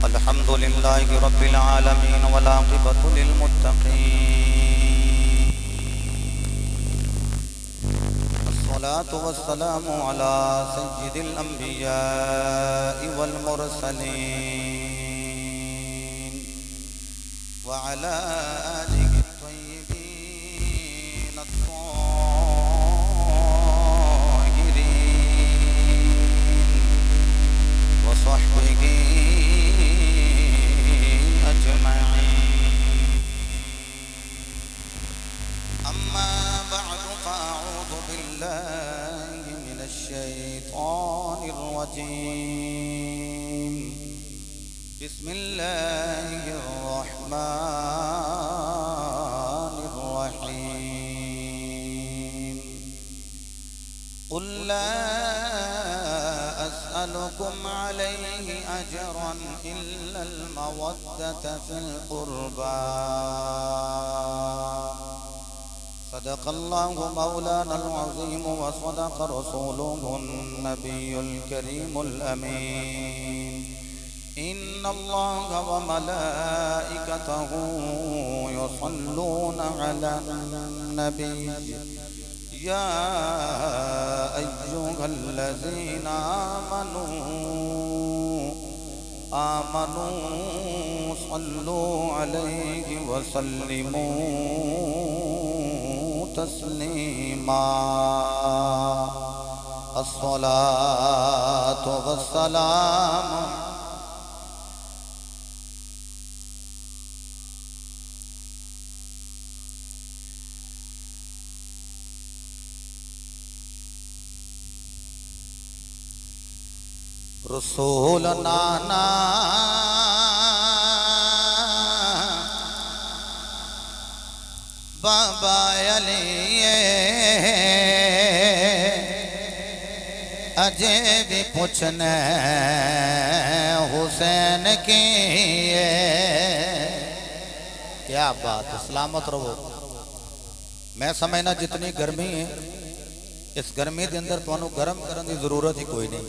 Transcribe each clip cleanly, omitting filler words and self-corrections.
الحمد لله رب العالمين والعاقبة للمتقين. الصلاة والسلام على سيد الأنبياء والمرسلين وعلى آله الطيبين الطاهرين وصحبه أجمعين. أما بعد فأعوذ بالله من الشيطان الرجيم. بسم الله الرحمن الرحيم. قل لا أسألكم عليه أجرا إلا المودة في القربى. صدق الله مولانا العظيم وصدق رسوله النبي الكريم الأمين. إن الله وملائكته يصلون على النبي يا أيها الذين آمنوا صلوا عليه وسلموا تسليما. الصلاة والسلام رسول نانا بابا علی اجے بھی پوچھنے حسین کی. کیا بات، سلامت رہو. میں سمجھنا جتنی گرمی ہے اس گرمی دے اندر تانوں گرم کرن دی ضرورت ہی کوئی نہیں.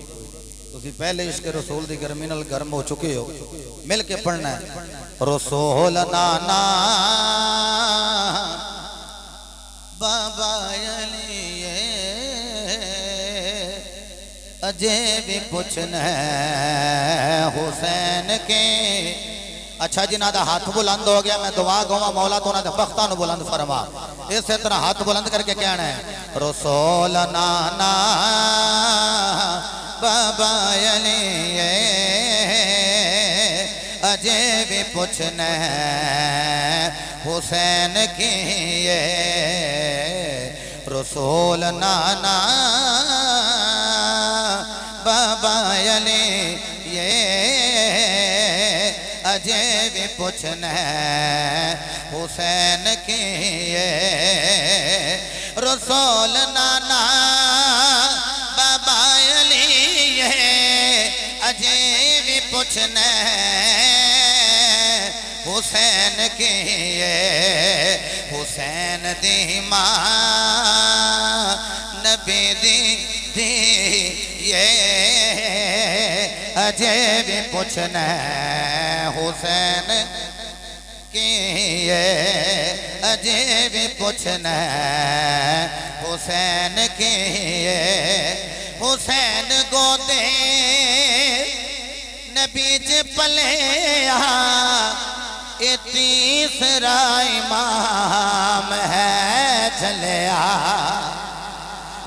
تسی پہلے عشق رسول دی گرمی نال گرم ہو چکے ہو. مل کے پڑھنا ہے رسول نانا بابا علی اجے بھی پوچھنا حسین کے. اچھا جنہاں دا ہاتھ بلند ہو گیا میں دعا گوا مولا تو انہاں دے بختاں نو بلند فرما. اسی طرح ہاتھ بلند کر کے کہنا ہے رسول نانا بابا علی اجے بھی پوچھنا حسین کی. رسول نانا بابا علی اجے بھی پوچھنا حسین کی. رسول نانا بابا علی اجے بھی پوچھنا حسین کی. حسین دی ماں نبی دی اجے بھی پوچھنا حسین کی. اجے بھی پوچھنا حسین کی. حسین گودے نبی جے پلیا اے تیسرا امام ہے چلیا.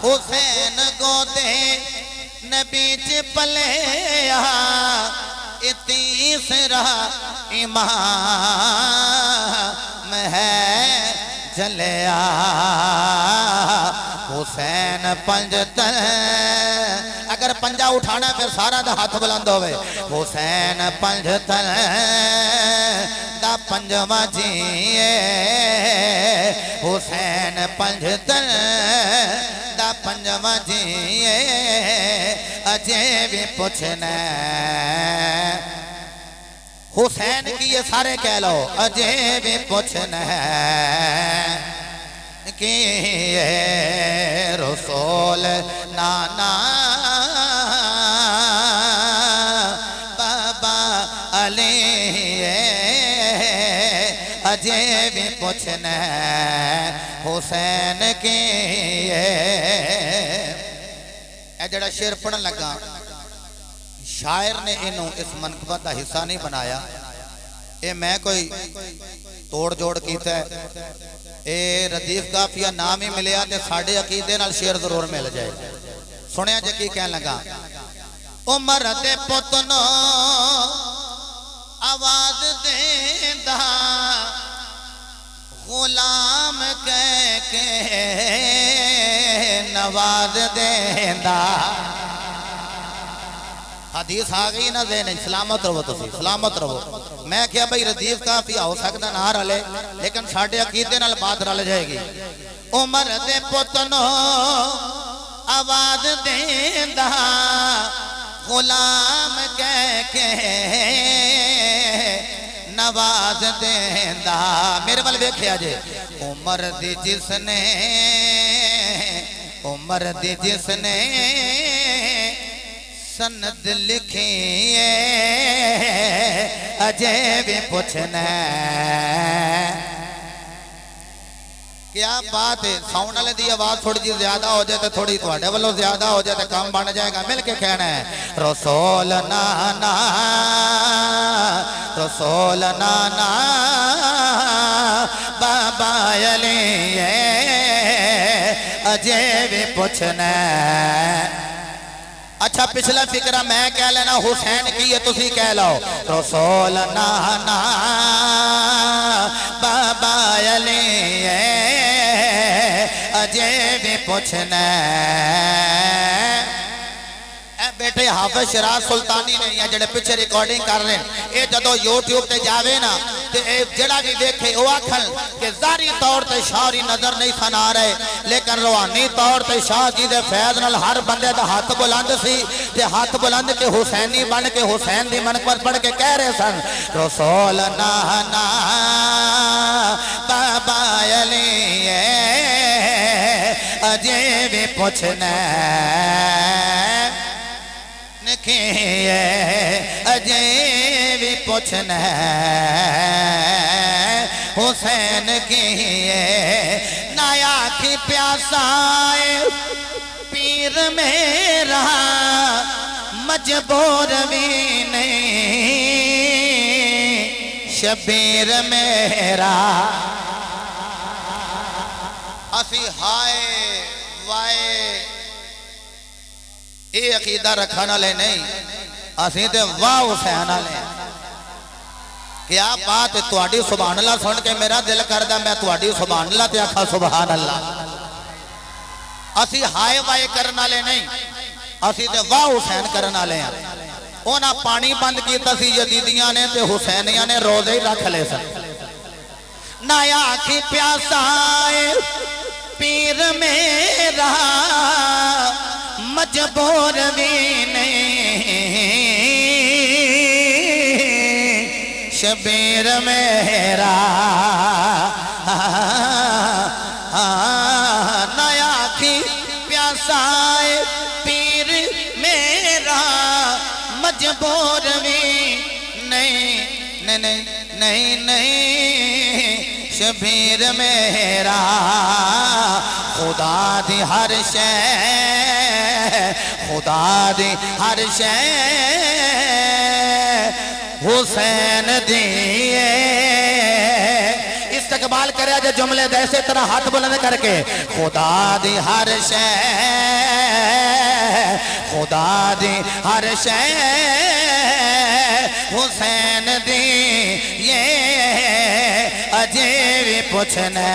حسین گودے نبی جے پلیا اے تیسرا امام ہے چلیا. حسین پنجتن اگر پنجا اٹھانا پھر سارا دا ہاتھ بلند ہوئے. حسین پنجتن دا پنجواں جیے. حسین پنجتن دا پنجواں جیے. اجے بھی پوچھنا حسین کی یہ سارے کہہ لو اجے بھی پوچھنا کی. رسول نانا بابا علی اجے بھی پوچھنا حسین کی اے جڑا شعر پڑھن لگا شاعر نے انہوں اس منقبت کا حصہ نہیں بنایا اے میں کوئی توڑ جوڑ کیتا ہے اے ردیف کافیہ نام ہی ملیا تے ساڑھے عقیدے نال شعر ضرور مل جائے سنیا جا کی کہنے لگا عمر دے پتنو آواز دیندا غلام کہہ کے نواز دیندا حدیث آگئی نا ذہن سلامت رہو تو سلامت رہو میں کیا بھئی ردیف کافی ہو سکتا نہ رلے لیکن ساڑھے عقیدے نال بات رل جائے گی عمر دے پتنو آواز دیندا غلام کہہ کے نواز دیندا میرے والے بیکھیا جے عمر دی جس نے سند لکھی اجے بھی پوچھنا کیا بات ہے ساؤنڈ والے دی آواز تھوڑی جی زیادہ ہو جائے تو تھوڑی تھوڑے والوں زیادہ ہو جائے تو کام بن جائے گا مل کے کہنا ہے رسول نانا بابا علی اجے بھی پوچھنا اچھا پچھلا فکرہ میں کہہ لینا حسین کی یہ تسی کہہ لو رسول نانا بابا علی اجے بھی پوچھنا اے بیٹے حافظ شیراز سلطانی نے یہ جڑے پچھے ریکارڈنگ کر رہے ہیں اے جدو یوٹیوب تے جاوے نا تے اے جڑا بھی دیکھے او آکھن کہ ظاہری طور تے شاعری نظر نہیں سن آ رہے لیکن روحانی طور تے شاہ جی دے فیض نال ہر بندے دا ہاتھ بلند سی تے ہاتھ بلند کے حسینی بن کے حسین دی منقبت پڑھ کے کہہ رہے سن رسول نانا بابا علی اجے بھی پوچھنا اجے بھی پوچھنا حسین کی نایا کی پیاسا پیر میرا مجبور بھی نہیں شبیر میرا اسی ہائے وائے یہ عقیدہ رکھنا لے نہیں اسی تے واہ حسین لے کیا بات ہے تواڈی سبحان اللہ سن کے میرا دل کردہ میں تواڈی سبحان اللہ تے آکھا سبحان اللہ اسی ہائے وائے کرنا لے نہیں اسی تے واہ حسین کرنا لے اونا پانی بند کیتا سی یزیدیاں نے تے حسینیاں نے روزے ہی رکھ لے سن نایا کی پیاسا پیر میرا مجبور بھی نہیں شبیر میرا نیا کی پیاسا پیر میرا مجبور بھی نہیں شبیر میرا خدا دی ہر شے خدا دی ہر شے حسین دیئے استقبال کرے جو جملے دیسے طرح ہاتھ بلند کر کے خدا دی ہر شے خدا دی ہر شے حسین دیئے اجے بھی پوچھنا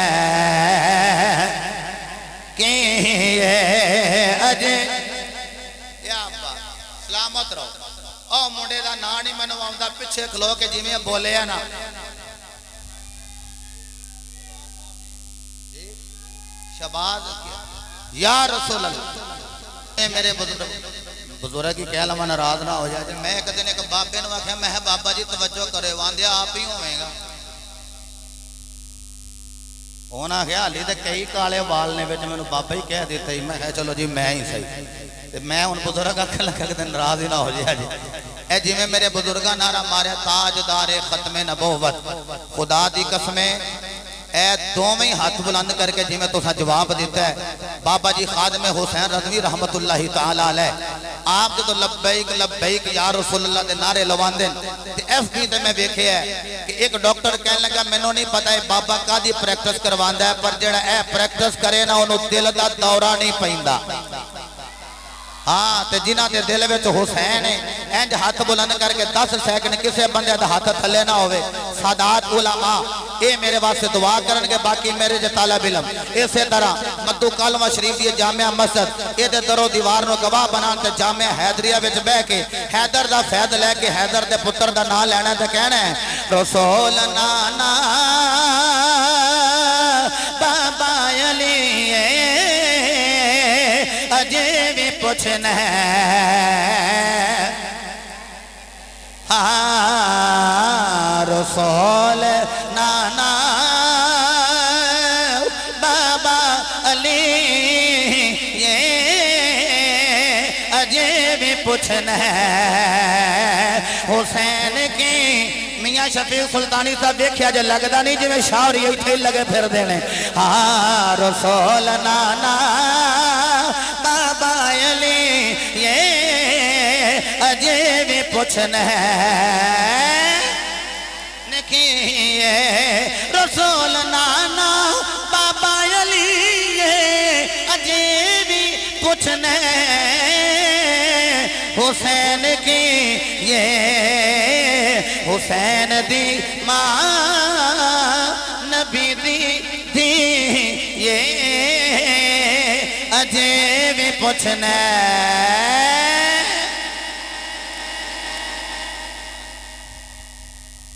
کہ اجے یا بات سلامت رہو او منڈے دا نا نہیں منو آمدہ پچھے کھلو کے جی میں بولے ہیں نا شباز یا رسول اللہ میرے بزرگ کی کہہ لما ناراض نہ ہو جائے میں ایک دن ایک بابے نے آخیا میں بابا جی توجہ کرے واندیا آپ ہی ہوئے گا ہونا کیا علی تے کئی کالے وال نے وچ مینوں بابا ہی کہہ دیتا ہی میں کہا چلو جی میں ہی صحیح تے میں ہن بزرگ آکھن لگا کہ ناراض ہی نہ ہو جائے جی اے جی میں میرے بزرگاں نعرہ مارے تاجدار ختم نبوت خدا دی قسمیں اے دوویں ہاتھ بلند کر کے جی میں تو جواب دیتا ہے بابا جی خادم حسین رضوی رحمت اللہ تعالی علیہ آپ جو لبیک لبیک یا رسول اللہ دے نعرے لوان دیں تے ایف بی تے میں دیکھے ہے کہ ایک ڈاکٹر کہنے لگا میں نو نہیں پتا ہے بابا کا دی پریکٹس کروان ہے پر جڑا اے پریکٹس کرے نا انہوں دل دا دورہ نہیں پہندہ ہاں تے جنہ دے دل وچ حسین ہے انج ہاتھ بلند کر کے 10 سیکنڈ کسے بندے دا ہاتھ تھلے نہ ہوئے سادات علماء اے میرے واسطے دعا کرن کے باقی میرے جو طالب علم اسی طرح مدو کالمہ شریف یہ جامعہ مسجد یہ دے درو دیوار نو گواہ بنان تے جامعہ حیدریہ وچ بہ کے حیدر دا فید لے کے حیدر دے پتر دا نام لینا تے کہنا ہے رسول نانا بابا علی اجے بھی پوچھنا ہے رسول نانا بابا علی یہ اجے بھی پوچھنا ہے حسین کی میاں شفیع سلطانی صاحب دیکھیا جو لگدا نہیں جی میں شاعری ایتھے لگے پھر دینے رسول نانا بابا علی یہ اجے بھی پوچھنا ہے نکیے رسول نانا بابا علی یہ اجے بھی پوچھنا ہے حسین کی یہ حسین دی ماں نبی دی یہ اجے بھی پوچھنا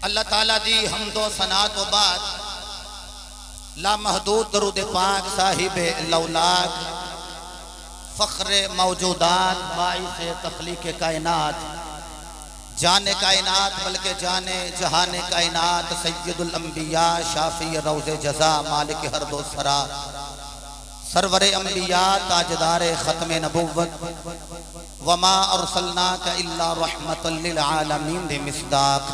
اللہ تعالیٰ دی حمد و ثنا تو بعد لامحدود درود پاک صاحب لولاک فخر موجودات باعث تخلیق کائنات جان کائنات بلکہ جان جہان کائنات سید الانبیاء شافی روز جزا مالک حرب و سرا سرور انبیاء تاجدار ختم نبوت وما ارسلناک الا رحمت للعالمین دے مصداق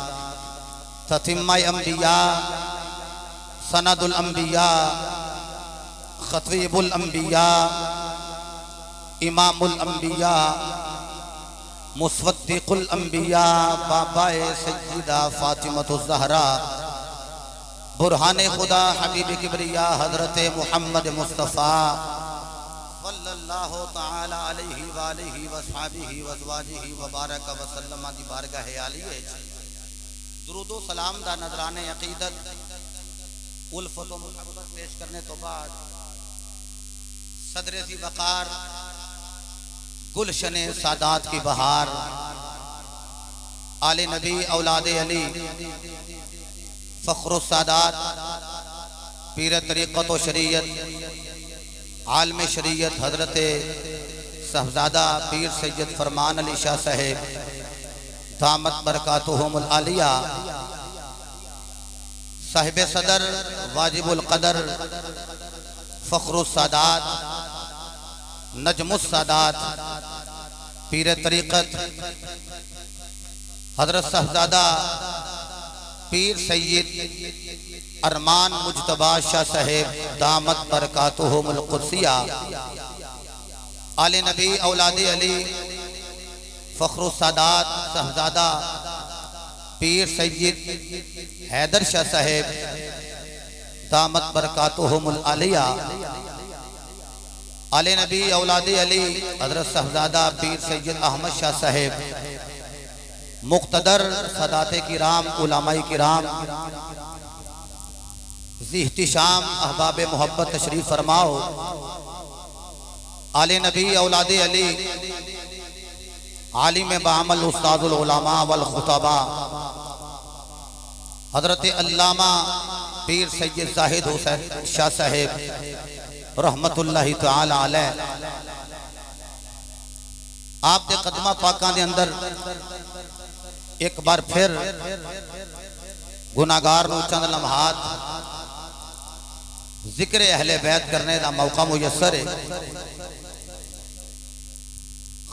تتمہ انبیاء سند الانبیاء خطیب الانبیاء امام الانبیاء مصدق الانبیاء بابا سیدہ فاطمۃ الزہرا برہان خدا حبیب کبریاء حضرت محمد مصطفیٰ صلی اللہ تعالی علیہ وآلہ وصحابہ وازواجہ وبارک وسلم دی بارگاہ عالیہ درود و سلام دا نذران عقیدت الفت و محبت پیش کرنے تو بعد صدر ذی وقار گلشن سادات کی بہار آل نبی اولاد علی فخر السادات پیر طریقت و شریعت عالم شریعت حضرت صاحبزادہ پیر سید فرمان علی شاہ صاحب دامت برکاتہم العالیہ صاحب صدر واجب القدر فخر السادات نجم السادات پیر طریقت حضرت صاحبزادہ پیر سید ارمان مجتبی شاہ صاحب دامت برکاتہم القدسیہ آل نبی اولاد علی فخر السادات صاحبزادہ پیر سید حیدر شاہ صاحب دامت برکاتہم العالیہ آل نبی اولاد علی حضرت صاحبزادہ پیر سید احمد شاہ صاحب مقتدر سادات کرام علماء کرام ذی احتشام احباب محبت تشریف فرماؤ آل نبی اولاد علی عالم بعمل استاذ العلماء والخطباء حضرت علامہ پیر سید زاہد حسین شاہ صاحب رحمت اللہ تعالی علیہ آپ دے قدمہ پاکاں دے اندر ایک بار پھر گناہگار نو چند لمحات ذکر اہل بیت کرنے دا موقع میسر ہے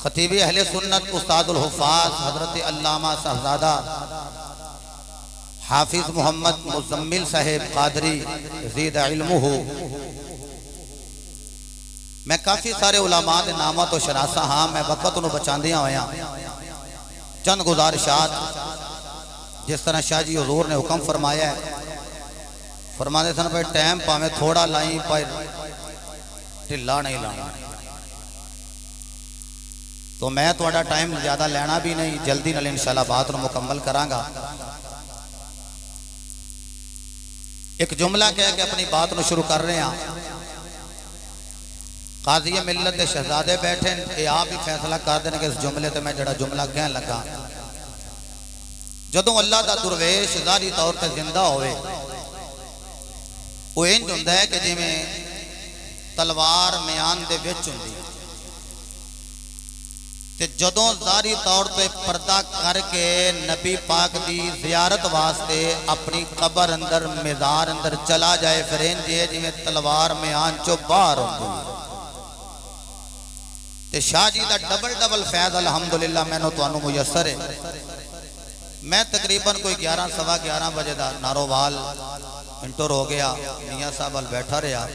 خطیب اہل سنت استاد الحفاظ حضرت علامہ صاحبزادہ حافظ محمد مزمل صاحب قادری زید علمہ. میں کافی سارے علماء دے نامہ تو شناسا ہاں، میں وقت انہوں بچاندیاں ہویا چند گزارشات. جس طرح شاہ جی حضور نے حکم فرمایا ہے، فرمانے سن پہ ٹائم پاویں تھوڑا لائیں پر ٹھلا نہیں لانا. تو میں تھوڑا ٹائم زیادہ لینا بھی نہیں، جلدی نال انشاءاللہ بات رو مکمل کرانگا. ایک جملہ کہہ کے اپنی بات نو شروع کر رہے ہیں. قاضی ملت دے شہزادے بیٹھے، اے آپ ہی فیصلہ کر دینے کہ اس جملے تے میں جڑا جملہ کہنے لگا. جدوں اللہ دا درویش ظاہری طور تے زندہ ہوئے، وہ انج ہوندا ہے کہ جی میں تلوار میان دے وچ ہوندی، تے جدوں ظاہری طور تے پردہ کر کے نبی پاک دی زیارت واسطے اپنی قبر اندر مزار اندر چلا جائے، پھر انج ہے جی میں تلوار میان چو باہر ہوندی. تے شاہ جی دا ڈبل فیض الحمدللہ میں نو توانو میسر ہے. میں تقریباً کوئی 11:15 بجے دا نارووال انٹر ہو گیا، میاں صاحب ال بیٹھا رہا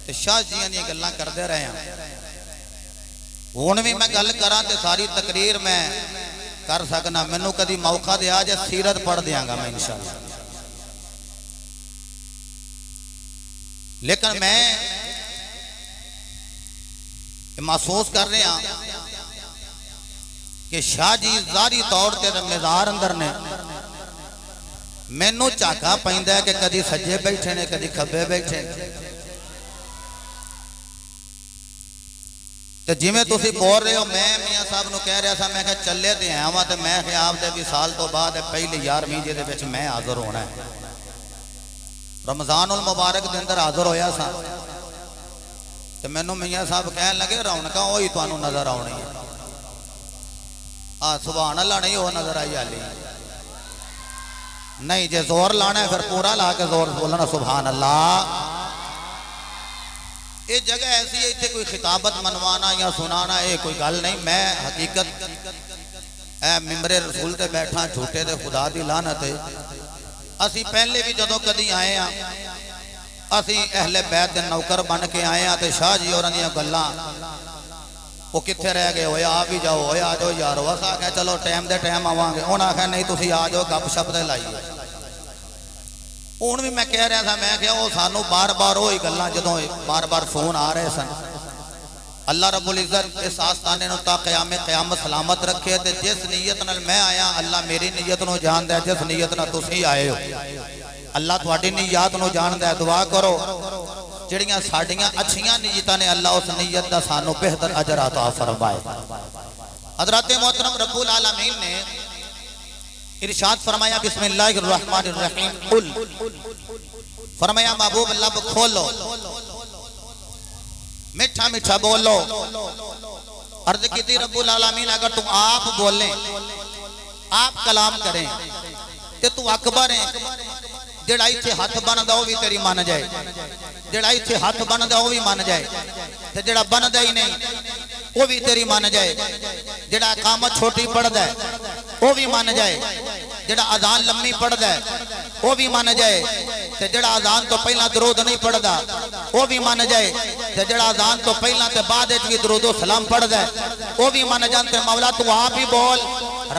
تے شاہ جی نے گلاں کردے رہے ہیں. ہن بھی میں گل کراں تے ساری تقریر میں کر سکنا، مینوں کدی موقع دیا جے سیرت پڑھ دیاں گا میں انشاءاللہ. لیکن میں محسوس کر رہے ہیں کہ شاہ جی ظاہری طور تے مزار اندر نے مینوں چاکا پیندا ہے کہ کدی سجے بیٹھے نے کدی کھبے بیٹھے. تے جویں تسی بول رہے ہو، میں میاں صاحب نو کہہ رہا سا، میں کہ چلے تے آیا وا تے میں خیال دے بھی سال تو بعد پہلی 11ویں دے وچ میں حاضر ہونا ہے. رمضان المبارک دے اندر حاضر ہویا سا تے مینوں میاں صاحب کہن لگے رونقاں وہی تانوں نظر آونی ہے. سبحان اللہ نہیں ہو نظر آئی علی نہیں، جے زور لانا ہے پھر پورا لا کے زور بولنا سبحان اللہ. یہ جگہ ایسی ہے، اتنے کوئی خطابت منوانا یا سنانا یہ کوئی گل نہیں. میں حقیقت اے ممبر رسول تے بیٹھا، جھوٹے تے خدا دی لعنت ہے. اسی پہلے بھی جدوں کدی آئے ہیں، اسی اہل بیت دے نوکر بن کے آئے ہیں تے شاہ جی ہوراں دیاں گلاں وہ کتنے رہ گئے ہوئے، آ بھی جاؤ ہوئے، آ جاؤ یارو. اس آکھا چلو ٹائم دے ٹائم آواں گے. انہاں آکھا نہیں تسی آ جاؤ گپ شپ تے لائیے. ہن بھی میں کہہ رہا تھا، میں کہ وہ سانو بار بار وہی گلاں جدوں بار بار فون آ رہے سن. اللہ رب العزت اس آستانے نو تا قیامت سلامت رکھے. تے جس نیت نال میں آیا اللہ میری نیت نو جاندا ہے، جس نیت نال تسی آئے ہو اللہ تہاڈی نیات نو جاندا ہے. دعا کرو جڑیاں ساڈیاں اچھیاں نیتاں نے اللہ اس نیت دا سانو بہتر اجر عطا فرمائے. حضرت محترم رب العالمین نے ارشاد فرمایا بسم اللہ الرحمن الرحیم، قل فرمایا محبوب لب کھولو، میٹھا میٹھا بولو. عرض کی تھی رب العالمین اگر تم آپ بولیں، آپ کلام کریں تے تو اکبر ہیں. جڑا ایتھے ہاتھ بندا وہ بھی تیری مان جائے، جڑا ایتھے ہاتھ بندا وہ بھی مان جائے، تے جڑا بندا ہی نہیں وہ بھی تیری مان جائے. جڑا اقامت چھوٹی پڑھدا ہے وہ بھی مان جائے، جڑا اذان لمبی پڑھدا ہے وہ بھی مان جائے، تے جڑا اذان تو پہلا درود نہیں پڑھدا وہ بھی مان جائے، تے جڑا اذان تو پہلا تے بعد وچ بھی درود و سلام پڑھدا ہے وہ بھی مان جان. تے مولا تو آپ ہی بول،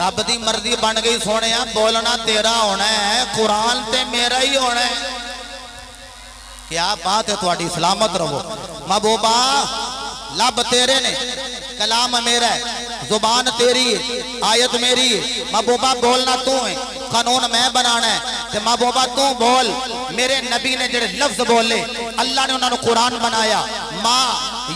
رب دی مرضی بن گئی سونیا، بولنا تیرا ہونا ہے، قرآن تے میرا ہی ہونا ہے. کیا بات ہے، تہاڈی سلامت رہو. محبوبہ لب تیرے نے، کلام میرا ہے، زبان تیری ہے، آیت میری ہے. محبوبہ بولنا تو ہے، قانون میں بنانا ہے. تے محبوبہ تو بول. میرے نبی نے جڑے لفظ بولے اللہ نے انہوں نے قرآن بنایا. ما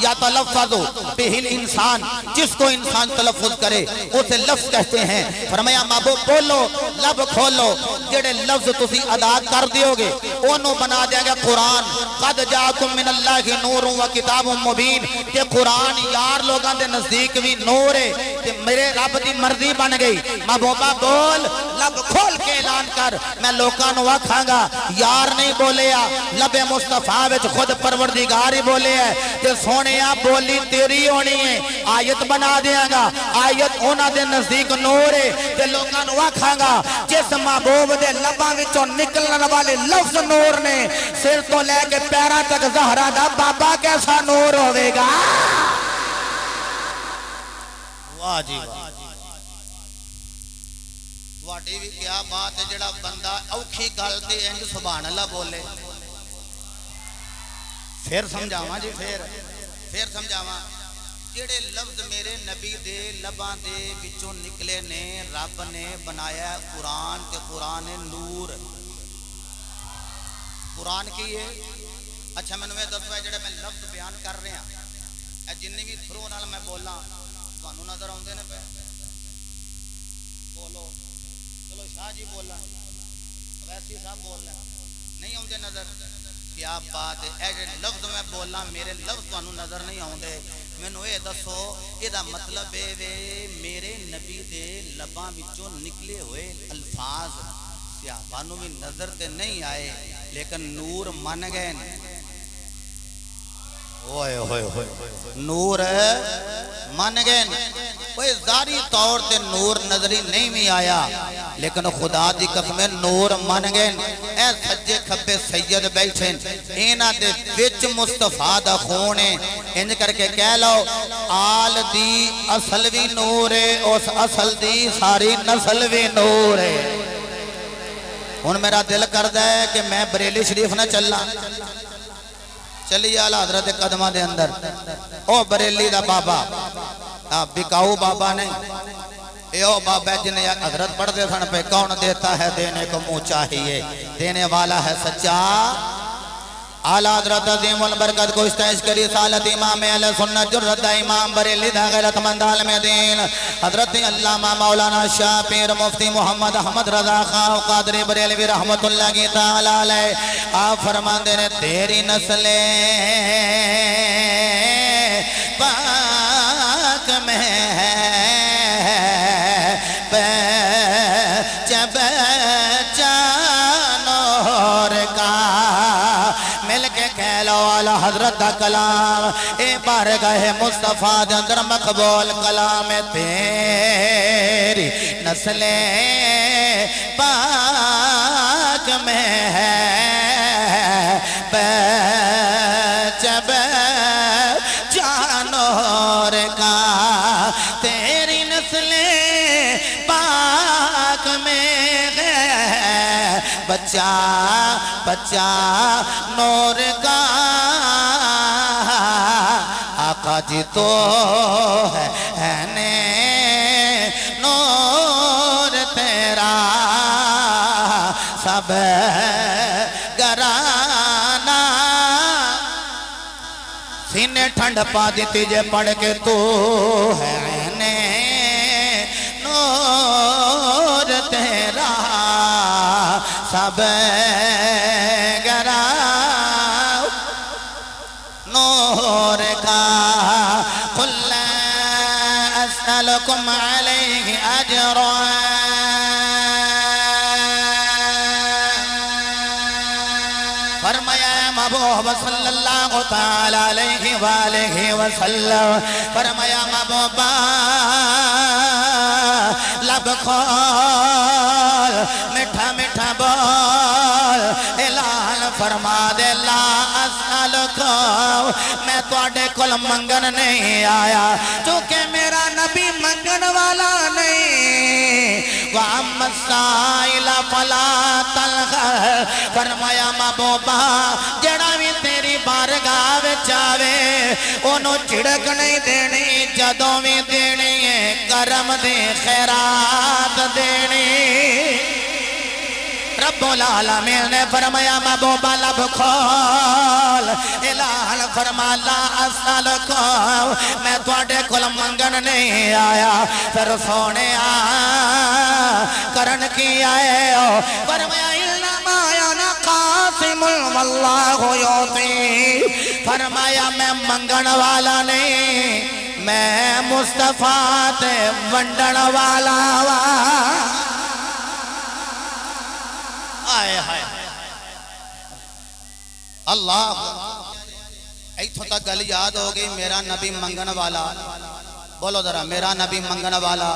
یا تلفظ بہل انسان، جس کو انسان تلفظ کرے اسے لفظ کہتے ہیں. فرمایا محبوب بولو، لب کھولو، جڑے لفظ تسی ادا کر دیو گے انہوں بنا دیا گا قرآن. قد جاکم من اللہ نور و کتاب مبین. کہ قرآن یار لوگاں دے نزدیک بھی نور ہے، کہ میرے رب دی مرضی بن گئی. محبوبہ بول، لب کھول کے اعلان کر. میں لوکاں نو آکھاں گا یار نہیں بولے، لب مصطفیٰ وچ خود پروردگار ہی بولے ہے. کہ سونے سونے بولی تیری ہونی ہے آیت بنا دیاں گا آیت اونا دے نزدیک نور ہے تے لوگاں نو آکھاں گا جس محبوب دے لباں وچوں نکلن والے لفظ نور نے سر تو لے کے پیراں تک زہرا دا بابا کیسا نور ہوے گا واہ جی واہ تواڈی بھی کیا بات ہے جڑا بندہ اوکھی گل تے انج سبحان اللہ بولے پھر سمجھاواں جی پھر سمجھاواں جڑے لفظ میرے نبی دے لباں دے وچوں نکلے نے رب نے بنایا قرآن تے قرآن نور قرآن کی ہے اچھا میں نوے دسو جڑے میں لفظ بیان کر رہے ہیں اے جنی بھی تھرو نال میں بولاں تانوں نظر آوندے نے پے بولو چلو شاہ جی بولنا ویسی صاحب بولنا نہیں آوندے نظر کیا بات ہے اے جڑے لفظ میں بولنا میرے لفظ تانوں نظر نہیں آوندے مینوں اے دسو ایدا مطلب اے وے میرے نبی دے لباں وچوں نکلے ہوئے الفاظ صحابہ نوں بھی نظر تے نہیں آئے لیکن نور من گئے اوئے ہوئے ہوئے نور من گئے کوئی ظاہری طور تے نور نظری نہیں بھی آیا لیکن خدا دی قسم نور من گئے اے سجے کھبے سید بیٹھے اینا دے وچ مصطفیٰ دا خون ہے انج کر کے کہہ لو آل دی اصل بھی نور ہے اس اصل دی ساری نسل بھی نور ہے ان میرا دل کردہ ہے کہ میں بریلی شریف نہ چلنا چلیے آلہ حضرت قدمہ دے اندر او بریلی دا بابا بکاؤ بابا نہیں اے او بابا جنہیں حضرت پڑھ دے سن پہ کون دیتا ہے دینے کو منہ چاہیے دینے والا ہے سچا آلہ حضرت عظیم البرکت کو استعش کری سالت امام اہل سنت جرد امام بریلی دا غیرت مند عالم دین حضرت علامہ مولانا شاہ پیر مفتی محمد احمد رضا خان قادری بریلوی رحمت اللہ کی تعالی علیہ آپ فرماندے نے تیری نسل پاک میں ہے جب نور کا مل کے کہلو والا حضرت دا کلام اے بارگاہ مصطفیٰ دے اندر مقبول کلام تیری نسل پاک میں ہے جب جانور کا تیری نسل پاک میں ہے بچہ بچہ نور کا آقا جی تو ہے نور تیرا سب گرانا سینے ٹھنڈ پا دیتی جے پڑھ کے تو ہے نور تیرا سب گرا نور کا قل لا اسألكم علیہ اجرا فرمایا محبوب صلی اللہ تعالی علیہ وآلہ وسلم فرمایا محبوبہ لب کھول میٹھا میٹھا بول اعلان فرما دے لا اسألکم میں تواڈے کول منگن نہیں آیا چونکہ میرا نبی منگن والا نہیں وَأَمَّا السَّائِلَ فَلَا تَنْهَرْ فرمایا محبوبہ جڑا بھی تیری بارگاہ وچ آوے انہوں چڑک نہیں دینی جدوں بھی دینی ہے کرم دے خیرات دینی رب العالمین نے فرمایا محبوبہ لب کھول اعلان فرما لا اسألکم میں تواڈے کول منگن نہیں آیا پھر سونے کرن کی آئے ہو فرمایا انما انا قاسم واللہ یعطی فرمایا میں منگن والا نہیں میں مصطفیٰ تے ونڈن والا آئے ہائے اللہ ایتھوں تک گل یاد ہو گئی میرا نبی منگن والا بولو ذرا میرا نبی منگن والا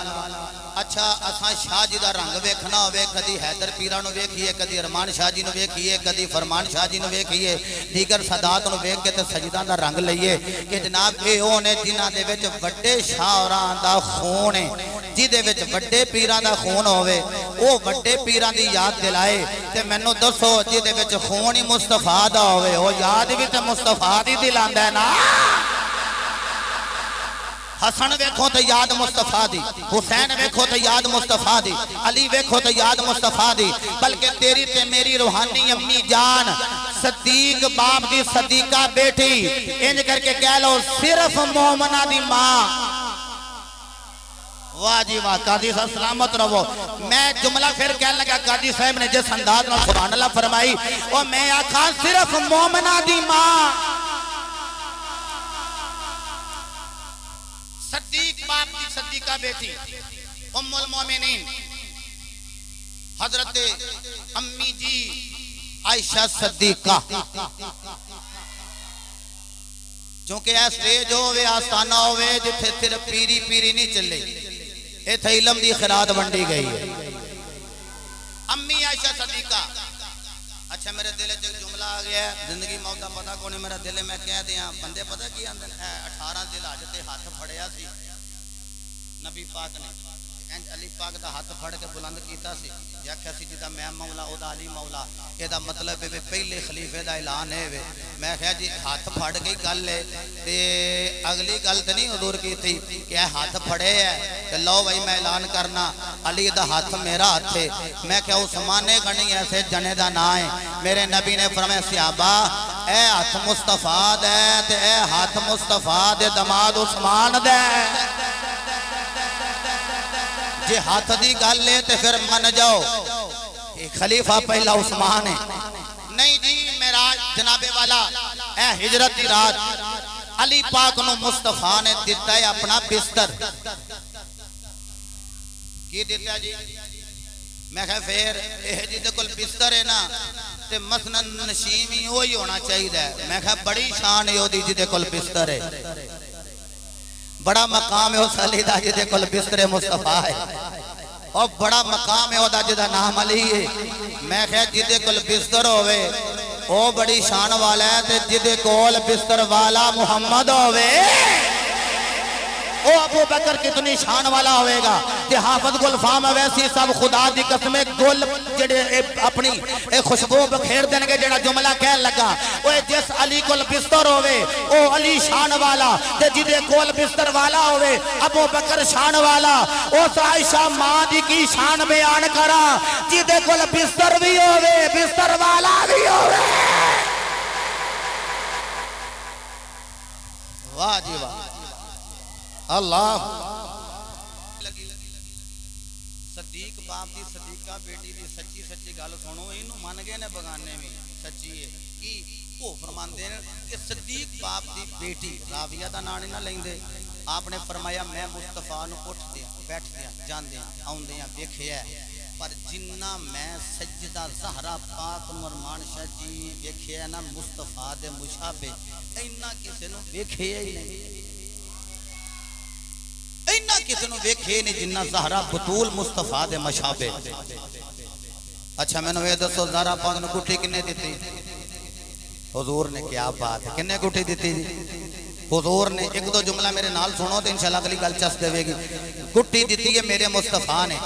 اچھا اساں شاہ جی دا رنگ ویکھنا ہوئے کدی حیدر پیرا نو ویکھیے کدی ارمان شاہ جی نو ویکھیے کدی فرمان شاہ جی نو ویکھیے دیگر سادات نو ویکھ کے تے سجدہ دا رنگ لئیے کہ جناب اے او نے جنہاں دے وچ وڈے شاعراں دا خون ہے جدے وچ وڈے پیراں دا خون ہوئے او وڈے پیراں دی یاد دلائے تے مینوں دسو جدے وچ خون ہی مصطفیٰ دا ہوئے او یاد بھی تے مصطفیٰ دی دلاندا ہے نا حسن ویکھو تے یاد مصطفیٰ دی حسین ویکھو تے یاد مصطفیٰ دی علی ویکھو تے یاد مصطفیٰ دی بلکہ تیری تے میری روحانی امی جان صدیق باپ دی صدیقہ بیٹی انج کر کے کہہ لو صرف مومنہ دی ماں واہ جی واہ قاضی صاحب سلامت رہو میں جملہ پھر کہنے لگا قاضی صاحب نے جس انداز میں سبحان اللہ فرمائی اور میں آکھاں صرف مومنہ دی ماں صدیق باپ کی صدیقہ بیٹی ام المومنین حضرت امی جی عائشہ صدیقہ چونکہ ایس سٹیج ہوئے آستانہ ہوئے جتھے صرف پیری پیری نہیں چلے ایتھے علم دی خیرات ونڈی گئی ہے امی عائشہ صدیقہ اچھا میرے دل جو جملہ آ گیا ہے زندگی موت دا پتہ کونے میرا دل میں کہہ دیا بندے پتہ کی اندر 18 ذی الحج تے ہاتھ پھڑیا سی نبی پاک نے علی پاک دا ہاتھ پھڑ کے بلند کیتا سی یا کسی جدا میں مولا او دا علی مولا اے دا مطلب ہے پہلے خلیفے دا اعلان ہے میں کہا جی ہاتھ پھڑ گئی گل ہے تے اگلی گل تے نہیں حضور کی تھی کہ ہاتھ پھڑے ہے کہ لو بھائی میں اعلان کرنا علی دا ہاتھ میرا ہاتھ ہے میں کہ عثمان نے گنی ایسے جنے دا نا ہے میرے نبی نے فرمایا صحابہ اے ہاتھ مصطفیٰ دے تے اے ہاتھ مصطفیٰ دے دماد عثمان دے جی ہاتھ دی گل لے تے پھر من جاؤ خلیفہ پہلا عثمان ہے نہیں جی میرا جناب والا اے ہجرت دی رات علی پاک نو مصطفیٰ نے دیتا ہے اپنا بستر کی دیتا ہے جی میں کہا پھر اے جی دے کل بستر ہے نا تے مسنن نشیمی ہوئی ہونا چاہید ہے میں کہا بڑی شان ہے دی جی دے کل بستر ہے بڑا مقام ہے اس علی دا جدے کل بستر مصطفیٰ ہے اور بڑا مقام ہے دا جدہ نام علی ہے میں کہا جدے کل بستر ہوئے او بڑی شان والا ہے تے جدے کول بستر والا محمد ہوئے او ابو بکر کتنی شان والا ہوئے گا کہ حافظ گلفام ویسی سب خدا دی قسمیں گل جڑے اپنی خوشبو بکھیر دنگے جڑا جملہ کہن لگا وہ جس علی کول بستر ہوئے او علی شان والا تے جدے کول بستر والا ہوئے ابو بکر شان والا اس عائشہ ماں دی کی شان بیان کرا جدے کول بستر بھی ہوئے بستر والا بھی ہوئے واہ جی واہ اللہ صدیق باپ دی صدیقہ بیٹی دی سچی سچی گل سنو انہوں من گئے نے بگانے میں سچی ہے کی وہ فرماندے ہیں کہ صدیق باپ دی بیٹی راویہ دا نانے نہ لیں دے آپ نے فرمایا میں مصطفیٰ نو اٹھ دیا بیٹھ دیا جان دیا آن دیا دیکھیا ہے پر جنہ میں سجدہ زہرہ پاک نورمان شاہ جی دیکھیا ہے نا مصطفیٰ دے مشابہ اینا کسے نو دیکھیا ہی نہیں اینا کسی نو ویکھے نہیں جنہ زہرہ بطول مصطفیٰ دے مشابہ اچھا میں نے دسو زہرہ پاک نے گٹھی کنے دیتی حضور نے کیا بات ہے کنے گٹھی دیتی حضور نے ایک دو جملہ میرے نال سنو تو انشاءاللہ اگلی گل چس دے گی گٹھی دیتی ہے میرے مصطفیٰ نے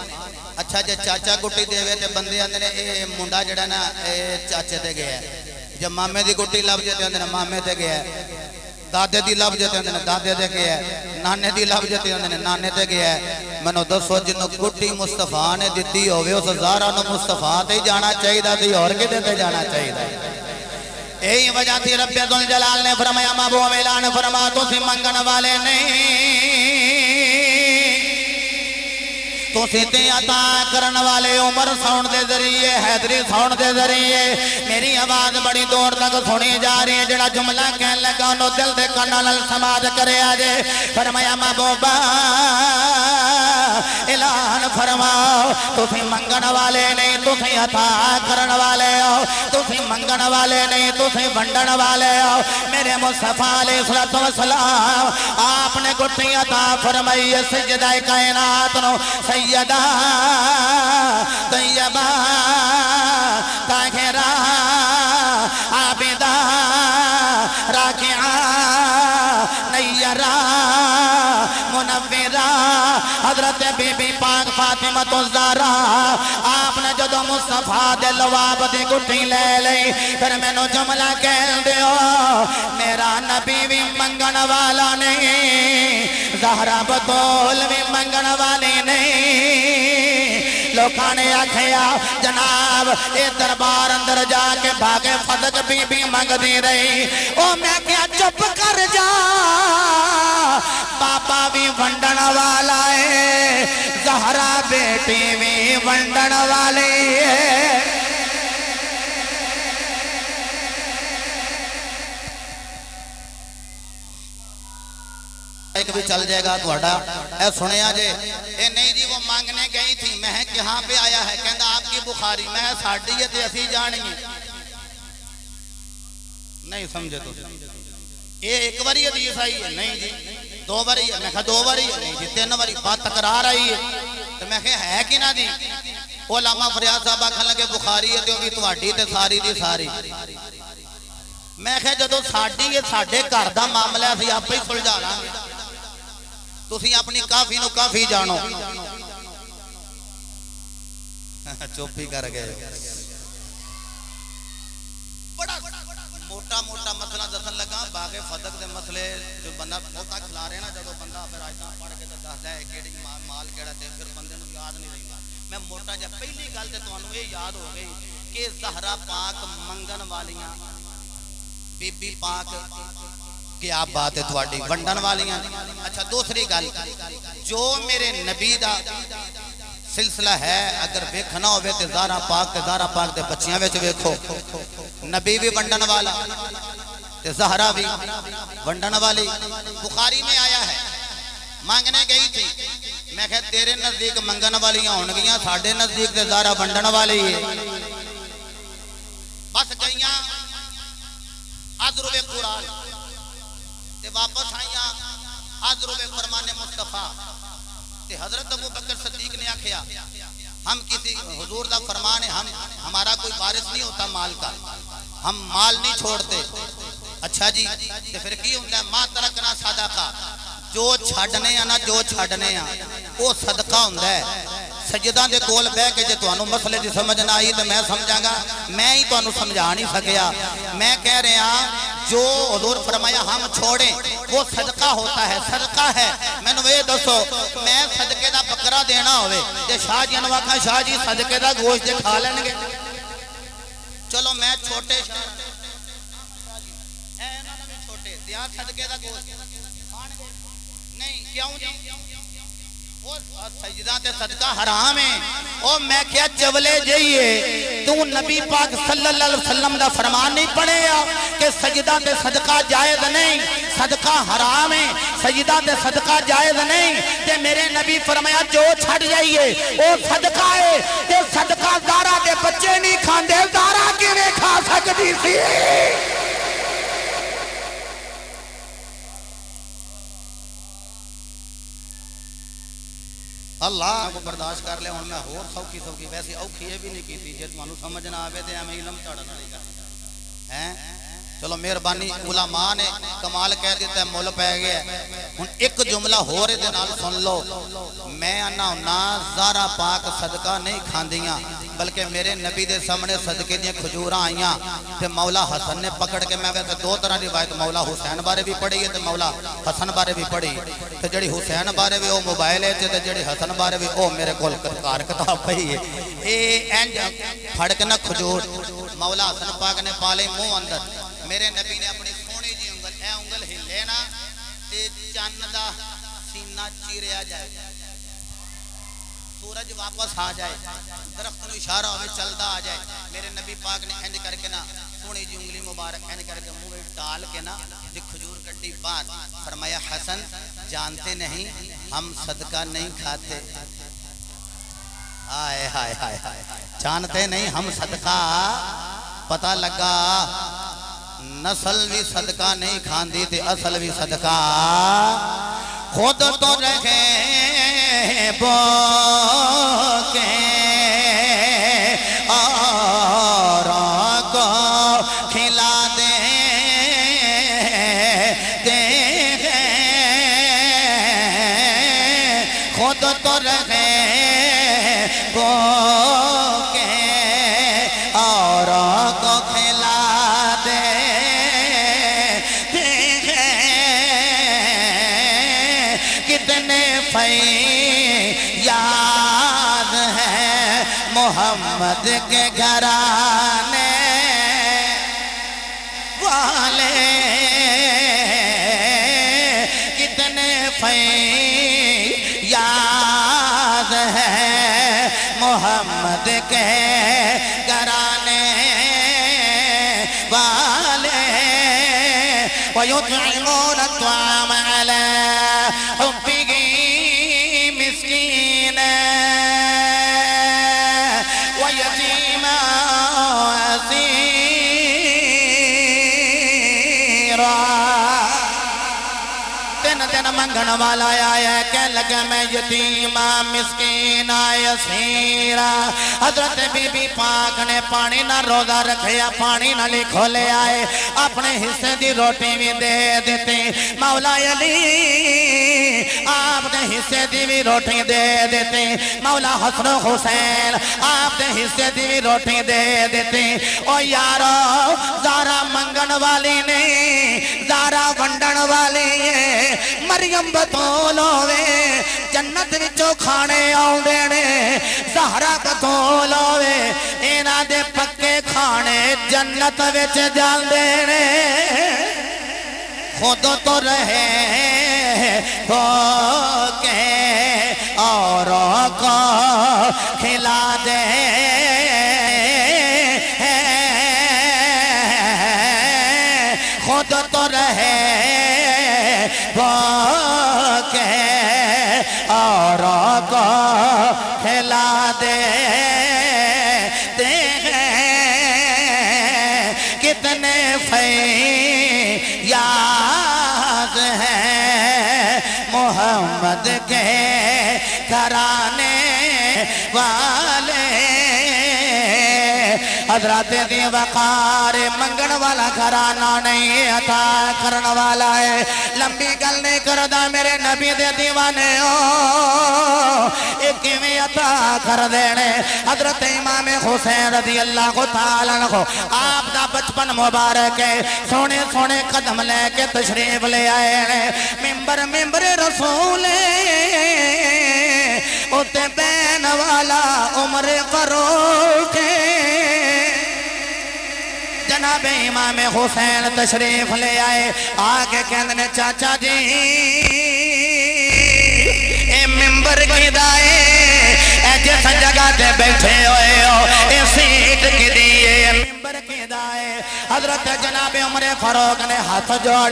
اچھا جے چاچا گٹھی دے ہوئے تے بندے اندر اے منڈا جڑا نا اے چاچے تے گیا ہے جب مامے دی گٹھی لب جاتے اندر مامے تے گیا ہے دادے دی لب جاتے اندر دادے تے گیا ہے نانے دی لب جاتے اندر نانے تے گیا ہے میں نو دسو جنو گٹھی مصطفیٰ نے دیتی ہوئے اس زہرہ نو مصطفیٰ تے جانا چاہیے تھی اور کدے تے جانا چاہیے یہی وجہ تھی رب ذوالجلال نے فرمایا محبوب اعلان فرما تو سی منگن والے نہیں تو سیتے عطا کرن والے عمر ساؤنڈ دے ذریعے حیدری ساؤنڈ دے ذریعے میری آواز بڑی دور تک سنی جا رہی ہے جڑا جملہ کہن لگا انہوں دل دے کنال سماعت کرے آجے فرمایا محبوبہ اعلان فرماؤ تسی منگن والے نہیں تسی عطا کرن والے ہو تسی منگن والے نہیں تسی ونڈن والے ہو میرے مصطفیٰ علیہ السلام آپ نے گھٹی عطا فرمائی سجدہ کائنات نو سیدہ طیبہ طاہرہ عابدہ راکعہ نیرہ منورہ حضرت بی بی پاک فاطمہ الزہرا آپ نے جدو مصطفیٰ دے لواب دی گھٹی لے لئی پھر میں نو جملہ کہہ دیو میرا نبی بھی منگن والا نہیں زہرا بطول بھی منگن والی نہیں لوکاں نے آکھیا جناب اے دربار اندر جا کے بھاگے فدق بی بی منگ دی رہی او میں کیا چپ کر جا پاپا بھی ونڈن والا ہے زہرا بیٹی بھی ونڈن والی ہے ایک بھی چل جائے گا توڑا اے سنیا جے اے نہیں جی وہ مانگنے گئی تھی میں کہاں پہ آیا ہے کہندہ آپ کی بخاری میں ساڑھی ہے تے اسی جانی نہیں سمجھے تو اے ایک باری حدیث آئی ہے نہیں جی دو باری ہے میں کہا دو باری ہے نہیں جی تین باری بات تکرار آئی ہے تو میں کہا ہے کی نہ دی علماء فریاد صاحب آکھن لگے بخاری ہے تے بھی توڑی تے ساری دی ساری میں کہا جدو ساڑھی ہے ساڑھے گھر دا معاملہ ہے آپ ہی سلجھا رہا ہوں تسی اپنی کافی نو کافی جانو چوپی کر گئے بڑا موٹا موٹا مسئلہ دسن لگا باغ فدق دے مسئلے جو بندہ بہتا کھلا رہے نا جدو بندہ پھر آئیتاں پڑھ کے دس ہے کیڑی مال کیڑا تے پھر بندے نو یاد نہیں رہی میں موٹا جا پہلی گل تے تانوں یہ یاد ہو گئی کہ زہرا پاک منگن والیاں بی بی پاک کیا بات ہے تواڈی ونڈن والیاں اچھا دوسری گل جو میرے نبی دا سلسلہ ہے اگر ویکھنا ہوئے تے زہرا پاک دے بچیاں وچ ویکھو نبی بھی ونڈن والا تے زہرا بھی ونڈن والی بخاری میں آیا ہے مانگنے گئی تھی میں کہا تیرے نزدیک منگن والیاں ہون گیاں ساڈے نزدیک تے زہرا ونڈن والی ہے بس گئیاں حضرت قرآن تے واپس آئیاں حضرت فرمان مصطفیٰ تے حضرت ابو بکر صدیق نے آکھیا ہم کسی حضور دا فرمان ہے ہمارا کوئی وارث نہیں ہوتا مال کا ہم مال نہیں چھوڑتے اچھا جی تے پھر کی ہوتا ہے ما ترکنا صدقہ جو چھڑنے ہیں نا جو چھڑنے ہیں وہ صدقہ ہوتا ہے سجدہ دے کول بے کے جے تانوں مسئلے دی سمجھ نہ آئی تے میں سمجھاں گا میں ہی تانوں سمجھا نہیں سکیا میں کہہ رہا جو حضور فرمایا ہم چھوڑیں وہ صدقہ ہوتا ہے صدقہ ہے میں نے یہ دسو میں صدقے دا بکرا دینا ہوئے تے شاہ جی انو آکھاں شاہ جی صدقے دا گوشت دے کھا لیں گے چلو میں چھوٹے شاہ اے انہوں نے بھی چھوٹے دیا صدقے دا گوشت نہیں کیوں جی سجدہ تے صدقہ حرام ہے او میں کیا چولے جائیے تو نبی پاک صلی اللہ علیہ وسلم دا فرمان نہیں پڑھے کہ سجدہ تے صدقہ جائز نہیں صدقہ حرام ہے سجدہ تے صدقہ جائز نہیں تے میرے نبی فرمایا جو چھڑ جائیے او صدقہ ہے تے صدقہ زارا دے بچے نہیں کھاندے زارا کیویں کھا سکدی سی اللہ کو برداشت کر لے ہوں میں اور سوکی ویسے اوکھی ہے بھی نہیں کی تھی جب مانو سمجھ نہ آوے تھے ہمیں علم چڑھنا نہیں کرتا ہیں چلو مہربانی علماء نے کمال کہہ دیتا ہے مول پہ گیا ہن ایک جملہ ہو رہے دے نال سن لو میں انا ہونا زارا پاک صدقہ نہیں کھاندیاں بلکہ میرے نبی دے سامنے صدقے دیا کھجوراں آئیاں تے مولا حسن نے پکڑ کے میں ویسے دو طرح روایت مولا حسین بارے بھی پڑھی ہے تے مولا حسن بارے بھی پڑھی تے جڑی حسین بارے بھی او موبائل ہے تے جڑی حسن بارے بھی او میرے کول کار کتاب پئی ہے اے اینج پھڑ کے نہ کھجور مولا حسن پاک نے پالے منہ اندر میرے نبی نے اپنی سونی جی انگل ہلے نا تے چند دا سینہ چیریا جائے سورج واپس آ جائے درخت نو اشارہ ہوئے چلدا آ جائے میرے نبی پاک نے انج کر کے نا سونی جی انگلی مبارک انج کر کے منہ ڈال کے نا تے کھجور کٹی بات فرمایا حسن جانتے نہیں ہم صدقہ نہیں کھاتے آئے ہائے ہائے جانتے نہیں ہم صدقہ پتہ لگا نسل بھی صدقہ نہیں کھاندی تھی اصل بھی صدقہ خود تو رکھے بو کے اوروں کو کھلا دے خود تو رکھے بو کے اوروں کو کھلا دے کتنے یاد ہے محمد کے گھرانے والے کتنے یاد ہے محمد کے گھرانے والے وَيُطْعِمُونَ الطَّعَامَ عَلَىٰ حُبِّهِ مِسْكِينًا وَيَتِيمًا تین منگن والا آیا کہ لگا میں یتیمہ مسکینہ یسیرہ حضرت بی بی پاک نے پانی نہ روزہ رکھیا پانی نہ لکھو لے آئے اپنے حصے دی روٹی بھی دے دیتے مولا علی آپ نے حصے دی بھی روٹی دے دیتے مولا حسن حسین آپ نے حصے دی بھی روٹی دے دیتے او یارو زارا منگن والی نہیں زارا ونڈن والی ہے مریم بطول ہوئے جنت وچوں کھانے آؤندے نے زہرا بطول ہوئے اینا دے پکے کھانے جنت وچ جاندے نے خود تو رہے ہو کے اوروں کو کھلا دے خود تو رہے وہ کے اوروں کو کھلا دے کتنے یاد ہیں محمد کے گھرانے والے حضرات دی وقار منگن والا گھرانا نہیں عطا کرن والا ہے لمبی گل نہیں کردہ میرے نبی دے دیوانے ہو ایک میں عطا کر دینے حضرت امام حسین رضی اللہ تعالیٰ عنہ آپ دا بچپن مبارک ہے سونے سونے قدم لے کے تشریف لے آئے ممبر رسول اتے بین والا عمر فاروق جناب امام حسین تشریف لے آئے آگے کہنے چاچا جی اے ممبر کی دائے اے جیسا جگہ دے بیٹھے ہوئے ہو اے سیٹ کی دیئے ممبر کی دائے حضرت جناب عمر فاروق نے ہاتھ جوڑ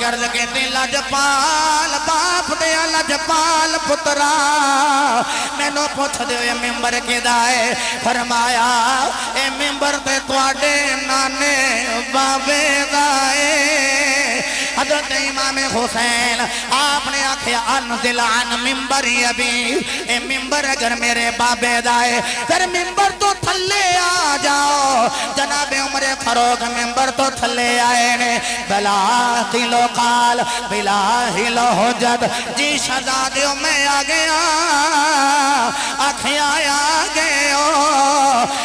کر کہتے لجپال باپ دیا لجپال پترا میں نو پوچھ دے ممبر کی دائے فرمایا اے ممبر تے توڑے نانے بابے دائے حضرت امام حسین آپ نے آکھیا انزل عن ممبری ابی اے ممبر اگر میرے بابے دائے پھر ممبر تو تھلے آ جاؤ جناب عمر فاروق ممبر تو تھلے آئے نے بلا قیلو قال بلا ہلو حجت جی شہزادیوں میں آ گیا آکھیا آ گئے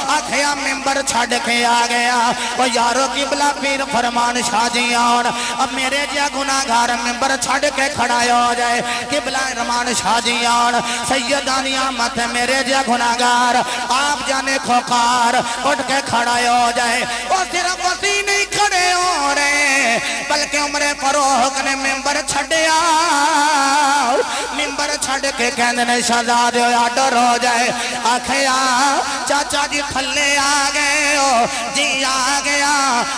آکھیا ممبر چھڑ کے آ گیا وہ یارو قبلہ پیر فرمان شاہ جی آن اب میرے جا گناہگار ممبر چھڑ کے کھڑا ہو جائے قبلہ رمان شاہ جی آن سیدانی آمد میرے جا گناہگار آپ جانے کھوکار اٹھ کے کھڑا ہو جائے وہ صرف وسی نہیں کھڑے ہو رہے بلکہ عمر فاروق نے ممبر چھڑیا ممبر چھڑ کے کہندے نے شہزادے آڈر ہو جائے آکھیا چاچا جی تھلے آ گئے ہو جی آ گیا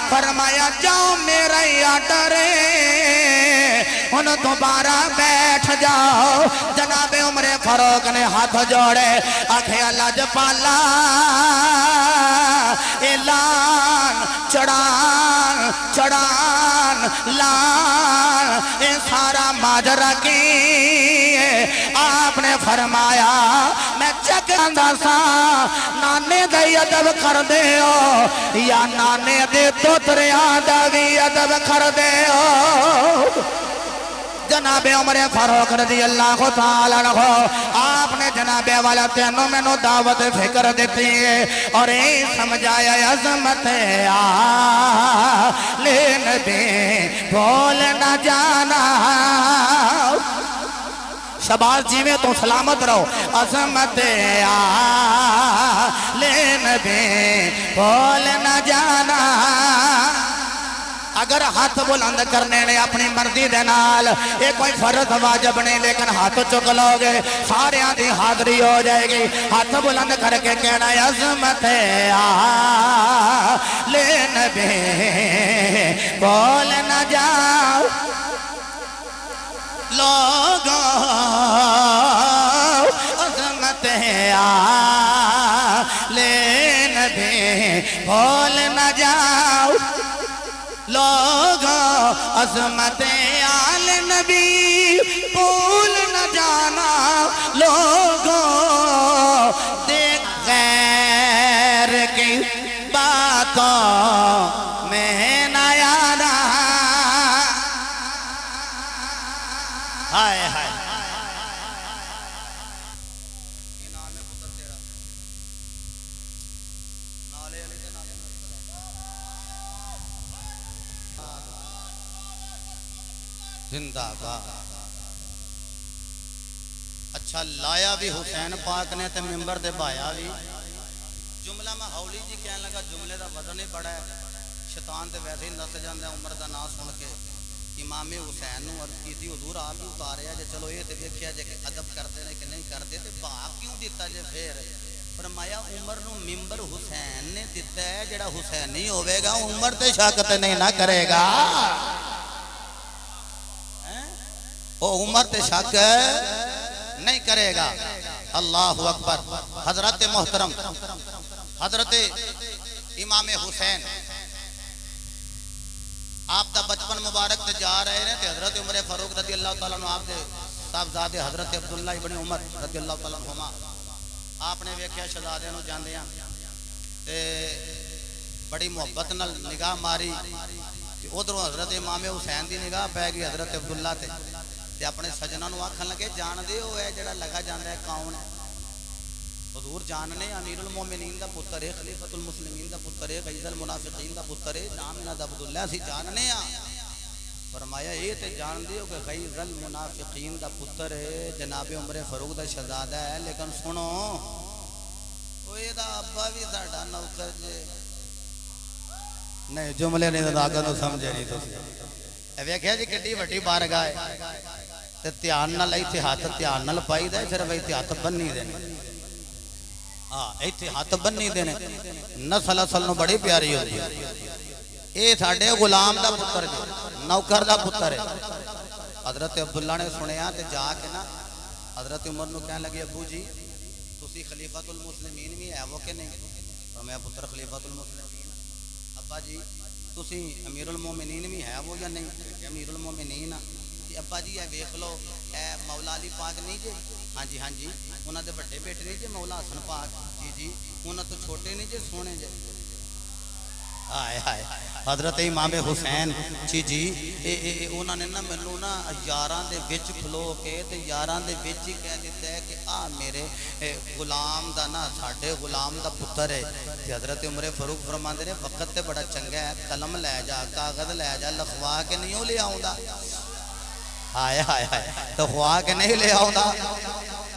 فرمایا جاؤ میرا ہی آڈر ہے ان دوبارہ بیٹھ جاؤ جناب عمر فاروق نے ہاتھ جوڑے آکھیا لاجپالا اعلان چڑھان چڑھان لان اے سارا ماجرا کی آپ نے فرمایا میں چک آندہ سا نانے دے ادب کر دے ہو یا نانے دے توتریاں دی ادب کر دے ہو جناب عمر فاروق رضی اللہ تعالیٰ عنہ آپ نے جناب والا تینوں میں نو دعوت فکر دیتی ہے اور یہ سمجھایا عظمت آل نبی بھول نہ جانا شباز جی میں تو سلامت رہو عظمت آل نبی بھول نہ جانا اگر ہاتھ بلند کرنے نے اپنی مرضی دے نال یہ کوئی فرض واجب نہیں لیکن ہاتھ چک لو گے سارے دی حاضری ہو جائے گی ہاتھ بلند کر کے کہنا عظمت آل نبی بول نہ جاؤ لوگوں عظمت آل نبی بول نہ جاؤ لوگوں عظمت آل نبی بھول نہ جانا لوگوں دیکھ غیر کی باتوں میں نہ آنا ہائے ہائے زندہ باد اچھا لایا بھی حسین پاک نے تے ممبر دے بایا بھی جملہ میں ہولی جی کہنے لگا جملے دا وزن ہی بڑا ہے شیطان تے ویسے ہی نس جاندے عمر دا نام سن کے امام حسین نو عرض کیتی حضور آپ ہی اتاریا جے چلو یہ تے دیکھیا جے کہ ادب کرتے نے کہ نہیں کرتے تے با کیوں دیتا جے پھر فرمایا عمر نو ممبر حسین نے دیتا ہے جڑا حسین نہیں ہوے گا عمر تے شک تے نہیں نہ کرے گا وہ عمر تے شک نہیں کرے گا اللہ اکبر حضرت محترم حضرت امام حسین آپ دا بچپن مبارک تے جا رہے ہیں تے حضرت عمر فاروق رضی اللہ تعالیٰ عنہ آپ دے صاحبزادے حضرت عبداللہ ابن عمر رضی اللہ تعالیٰ عنہ آپ نے ویکھیا شہزادے نو جاندے ہیں تے بڑی محبت نال نگاہ ماری ادھروں حضرت امام حسین دی نگاہ پہ گئی حضرت عبداللہ تے اپنے سجنہ نو آکھن لگے جان دے ہو ہے جڑا لگا جاندہ ہے کون ہے حضور جاننے امیر المومنین دا پتر ہے خلیفۃ المسلمین دا پتر ہے غیظ المنافقین دا پتر ہے نام انہاں دا عبداللہ سی جاننے فرمایا یہ تے جان دے ہو کہ غیظ المنافقین دا پتر ہے جناب عمر فاروق دا شہزادہ ہے لیکن سنو وہ یہ دا ابا بھی ساڈا نوکر جے نہیں جملے نہیں دا آگا تو سمجھے نہیں تو ویکھیا جی کڈی وڈی بارگاہ ہے تے دھیان نال ایتھے ہاتھ دھیان نال پائی دے صرف ایتھے ہاتھ بننی دینے ہاں ایتھے ہاتھ بننی دینے نسل اصل نو بڑی پیاری ہوتی ہے اے ساڈے غلام دا پتر ہے نوکر دا پتر ہے حضرت عبداللہ نے سنیا تے جا کے نا حضرت عمر نو کہنے لگے ابو جی تسی خلیفۃ المسلمین بھی ہے وہ کہ نہیں فرمایا پتر خلیفۃ المسلمین ابا جی تسی امیر المومنین بھی ہے وہ یا نہیں امیر المومنین ابا جی یہ دیکھ لو اے مولا علی پاک نہیں جی ہاں جی انہاں دے بڑے بیٹے نہیں جی مولا حسن پاک جی انہاں تو چھوٹے نہیں جی سونے جی آئے آئے حضرت امام حسین جی انہاں نے نا مینوں نا یاراں دے وچ کھلو کے تے یاراں دے وچ ہی کہہ دیتا ہے کہ آ میرے غلام دا نا ساڈے غلام دا پتر ہے تے حضرت عمر فاروق فرماندے نے وقت تے بڑا چنگا ہے قلم لے جا کاغذ لے جا لکھوا کے نہیں لے آوندا ہائے ہائے ہائے لکھوا کے نہیں لے آوندا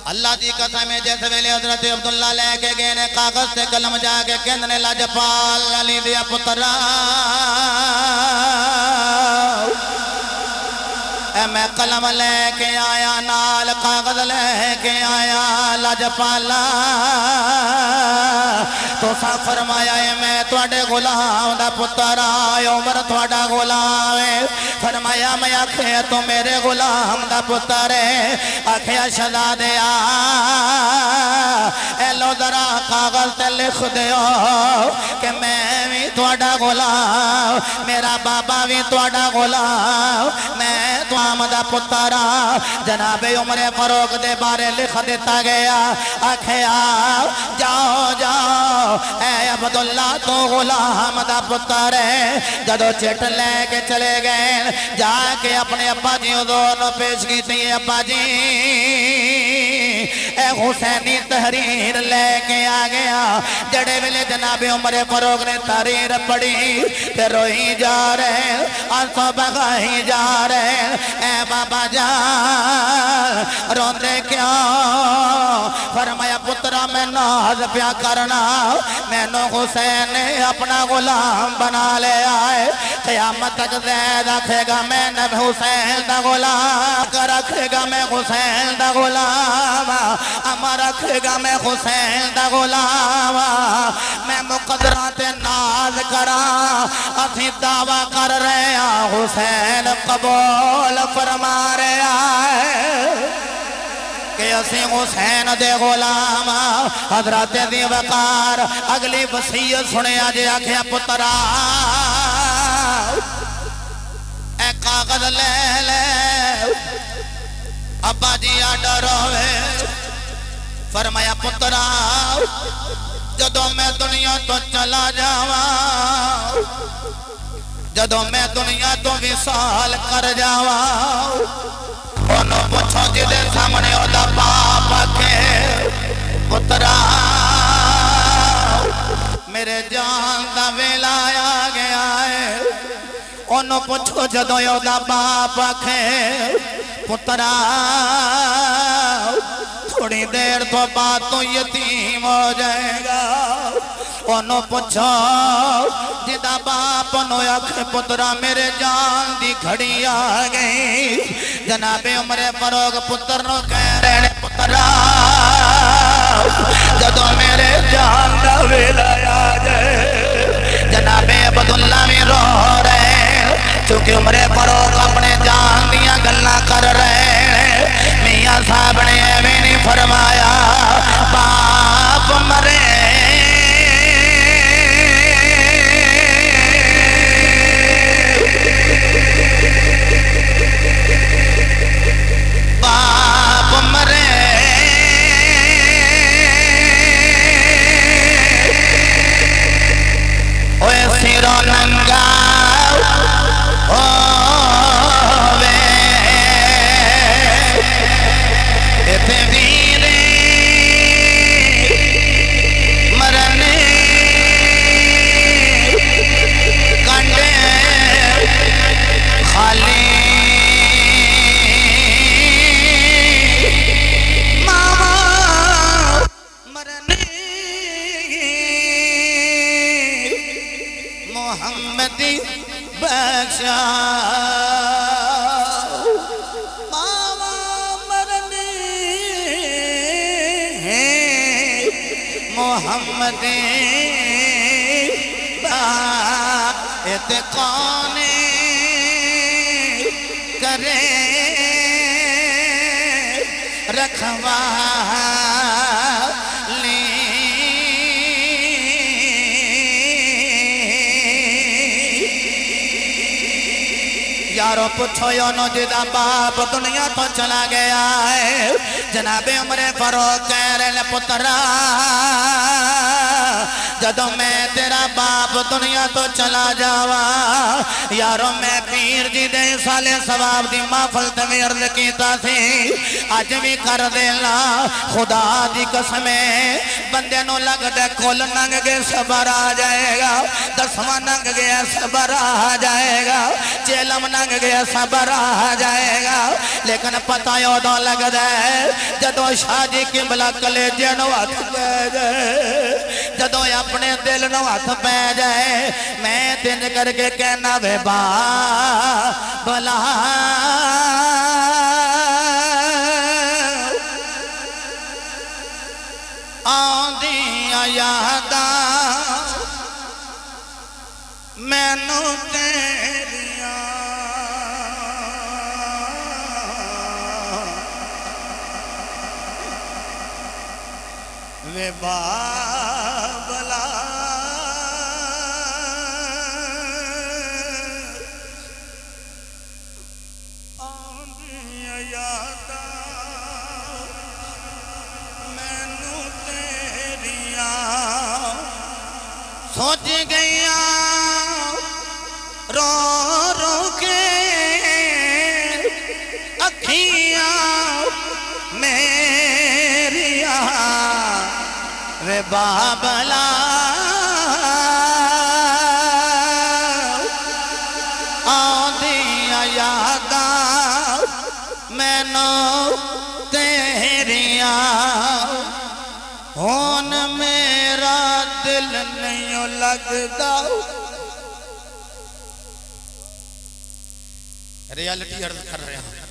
اللہ دی قسم ہے جیسے ویلے حضرت عبداللہ لے کے گئے نے کاغذ سے قلم جا کے کہندے لاجپال علی دیا پترا اے میں قلم لے کے آیا نال کاغذ لے کے آیا لاجپالا تو سا فرمایا ہے میں تواڈے غلام دا پتر عمر تواڈا غلام ہے فرمایا میں آکھیا تو میرے غلام دا پتر ہے آکھیا شہزادیا اے لو ذرا کاغذ تے لکھ دیو کہ میں بھی تواڈا غلام میرا بابا بھی تواڈا غلام میں دا پتر جناب عمر فاروق دے بارے لکھ دیتا گیا آکھیا جاؤ جاؤ اے عبداللہ تو غلام دا پتر ہے جدو چٹ لے کے چلے گئے جا کے اپنے ابا جی حضور نو پیش کی تھی ابا جی اے حسینی تحریر لے کے آ گیا جڑے ویلے جناب عمر فاروق نے تحریر پڑھی تے روئی جا رہے آنسو بہائی جا رہے اے بابا جان روندے کیوں فرمایا پترا میں ناز پیا کرنا میں نو حسین نے اپنا غلام بنا لیا ہے قیامت تک زید آکھے گا میں نب حسین دا غلام رکھے گا میں حسین دا غلام اما رکھے گا میں حسین دا غلام میں مقدرات ناز کرا اسی دعویٰ کر رہے ہیں حسین قبول فرما رہے ہیں کہ اسی حسین دے غلام حضرت دی وقار اگلی وصیت سنے آجے آکھیا پترا اے کاغذ لے لے ابا جی آڈر ہوئے فرمایا پترا جدو میں دنیا تو چلا جاواں جدو میں دنیا تو وصال کر جاواں انہوں پوچھو جدے سامنے اودا باپ آکھے پترا میرے جان دا ویلا آ گیا ہے انہوں پوچھو جدو اودا باپ آکھے پترا تھوڑی دیر تو بعد تو یتیم ہو جائے گا انہوں پوچھو جدا باپ انہوں آکھے پترا میرے جان دی گھڑی آ گئی جناب عمر فاروق پتر نو کہہ رہے پترا جدو میرے جان دا ویلا آ جائے جناب عبداللہ میں رو رہے چونکہ عمر فاروق اپنے جان دیا گلنا کر رہے میاں صاحب نے ایویں نہیں فرمایا باپ مرے باپ مرے اوے سیرو ننگا ہووے ایتھے ویرے مرنے کنڈے خالی محمدی بخشا ماما مرنی محمدی بات کون کرے رکھوا یارو پوچھو یونو جدا باپ دنیا تو چلا گیا ہے جناب عمر فاروق کہہ رہے پترا جدو میں تیرا باپ دنیا تو چلا جاوا یارو میں پیر جی دے سالے ثواب دی محفل تے عرض کیتا تھی اج بھی کر دینا خدا دی قسمیں بندے نو لگ دے کل ننگ گے صبر آ جائے گا دسواں ننگ گیا صبر آ جائے گا چیلم ننگ گیا صبر آ جائے گا لیکن پتہ یودوں لگ دے جدو شاہ جی قبلہ کلے جنوات دے جدو اپنے دل نو ہاتھ پہ جائے میں تین کر کے کہنا وے با بلا آندیاں یاداں مینو تیریاں وے بابلا آندیاں یاداں مینو تیریاں سوچ گئیاں رو رو کے اکھیاں میریاں وے بابلا آندیاں یاداں مینو تیریاں ہون میرا دل نہیں لگدا ریالٹی عرض کر رہے ہیں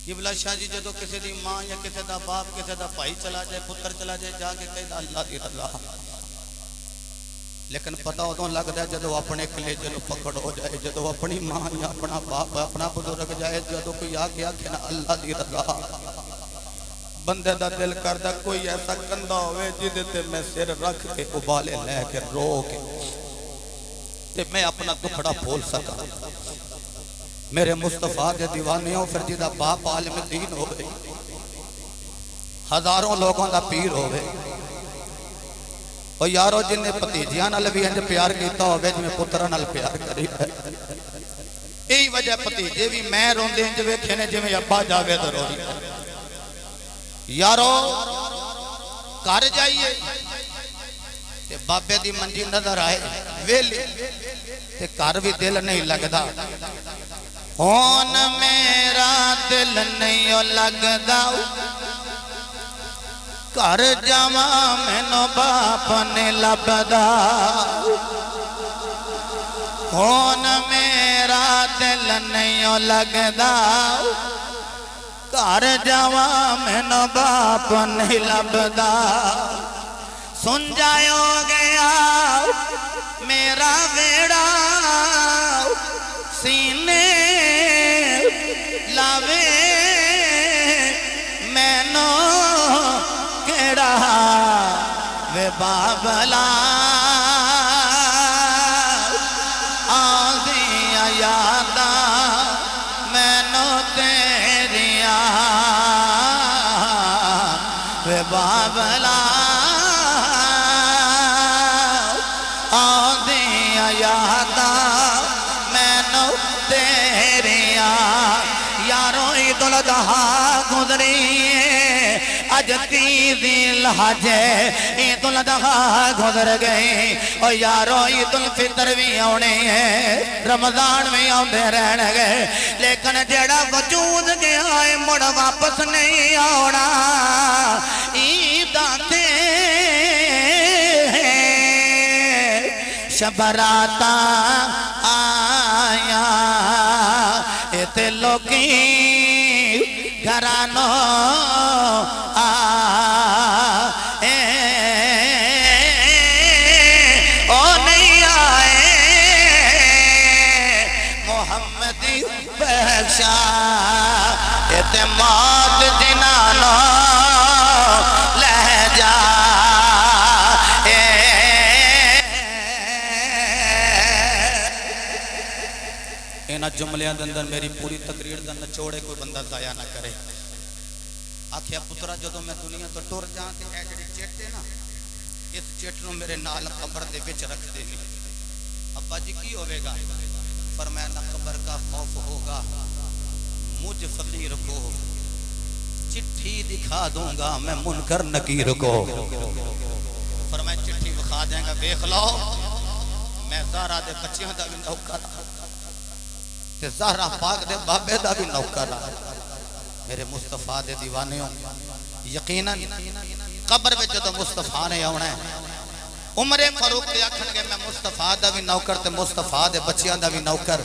قبلہ شاہ جی جدو کسی دی ماں یا کسی دا باپ کسی دا بھائی چلا جائے پتر چلا جائے جا کے کہے اللہ دی رضا لیکن پتہ ادوں لگدا ہے جدو اپنے کلیجے نو پکڑ ہو جائے جدو اپنی ماں یا اپنا باپ اپنا بزرگ جائے جدو کوئی آ کے آکھے نا اللہ دی رضا بندے دا دل کردا کوئی ایسا کندھا ہوئے جدے تے میں سر رکھ کے ابالے لے کے رو کے تے میں اپنا دکھڑا بھول سکا میرے مصطفیٰ دے دیوانے ہوں پھر جدہ باپ عالم دین ہوئے ہزاروں لوگوں دا پیر ہوئے اور یارو جن نے پتیجیاں نال بھی انج پیار کیتا ہوئے جن میں پترہ نال پیار کری ہے یہی وجہ پتیجے بھی میں روندے انج ویکھے نے جن میں ابا جاوے تو رو رہی ہے یارو کر جائیے تے بابے دی منجی نظر آئے ویلی تے کر بھی دل نہیں لگدا ہون میرا دل نہیں لگدا کر جاواں مینوں باپ نے لبدا ہون میرا دل نہیں لگدا کر جاواں مینوں باپ نہیں لبدا سن جاؤ گیا میرا ویڑا سینے لاوے مینو کیڑا وے بابلا آندیاں یاداں مینو تیریاں وے بابلا آندیاں یاداں مینو تیریاں یارو عید الاضحیٰ گزری اج تیزی لہجے عید الاضحیٰ گزر گئی اور یارو عید الفطر بھی آنے ہیں رمضان بھی آندے رہن گئے لیکن جڑا وجود گیا ہے مڑ واپس نہیں آنا عید آتے شبراتا آیا ایتے لوگی گھرانو او نہیں آئے محمدی بخشا ایتے موت جنانو لہ جا اینا جملیاں اندر میری پوری تقریر دا نچوڑے کوئی بندہ ضائع نہ کرے آکھیا پترا جدو میں دنیا تو ٹر جاں تے اے جڑی چٹ ہے نا اس چٹ نو میرے نال قبر دے وچ رکھ دینی ابا جی کی ہوے گا فرمایا نہ قبر کا خوف ہوگا مجھ فقیر کو چٹھی دکھا دوں گا میں منکر نکیر کو فرمایا چٹھی دکھا دیں گا دیکھ لو میں زہرا دے بچیاں دا بھی نوکر تے زہرا پاک دے بابے دا بھی نوکر میرے مصطفیٰ دے دیوانے ہوں یقیناً قبر میں جدو مصطفیٰ نے آنا ہے عمر فاروق تے آکھن گے میں مصطفیٰ دا بھی نوکر تے مصطفیٰ دے بچیاں دا بھی نوکر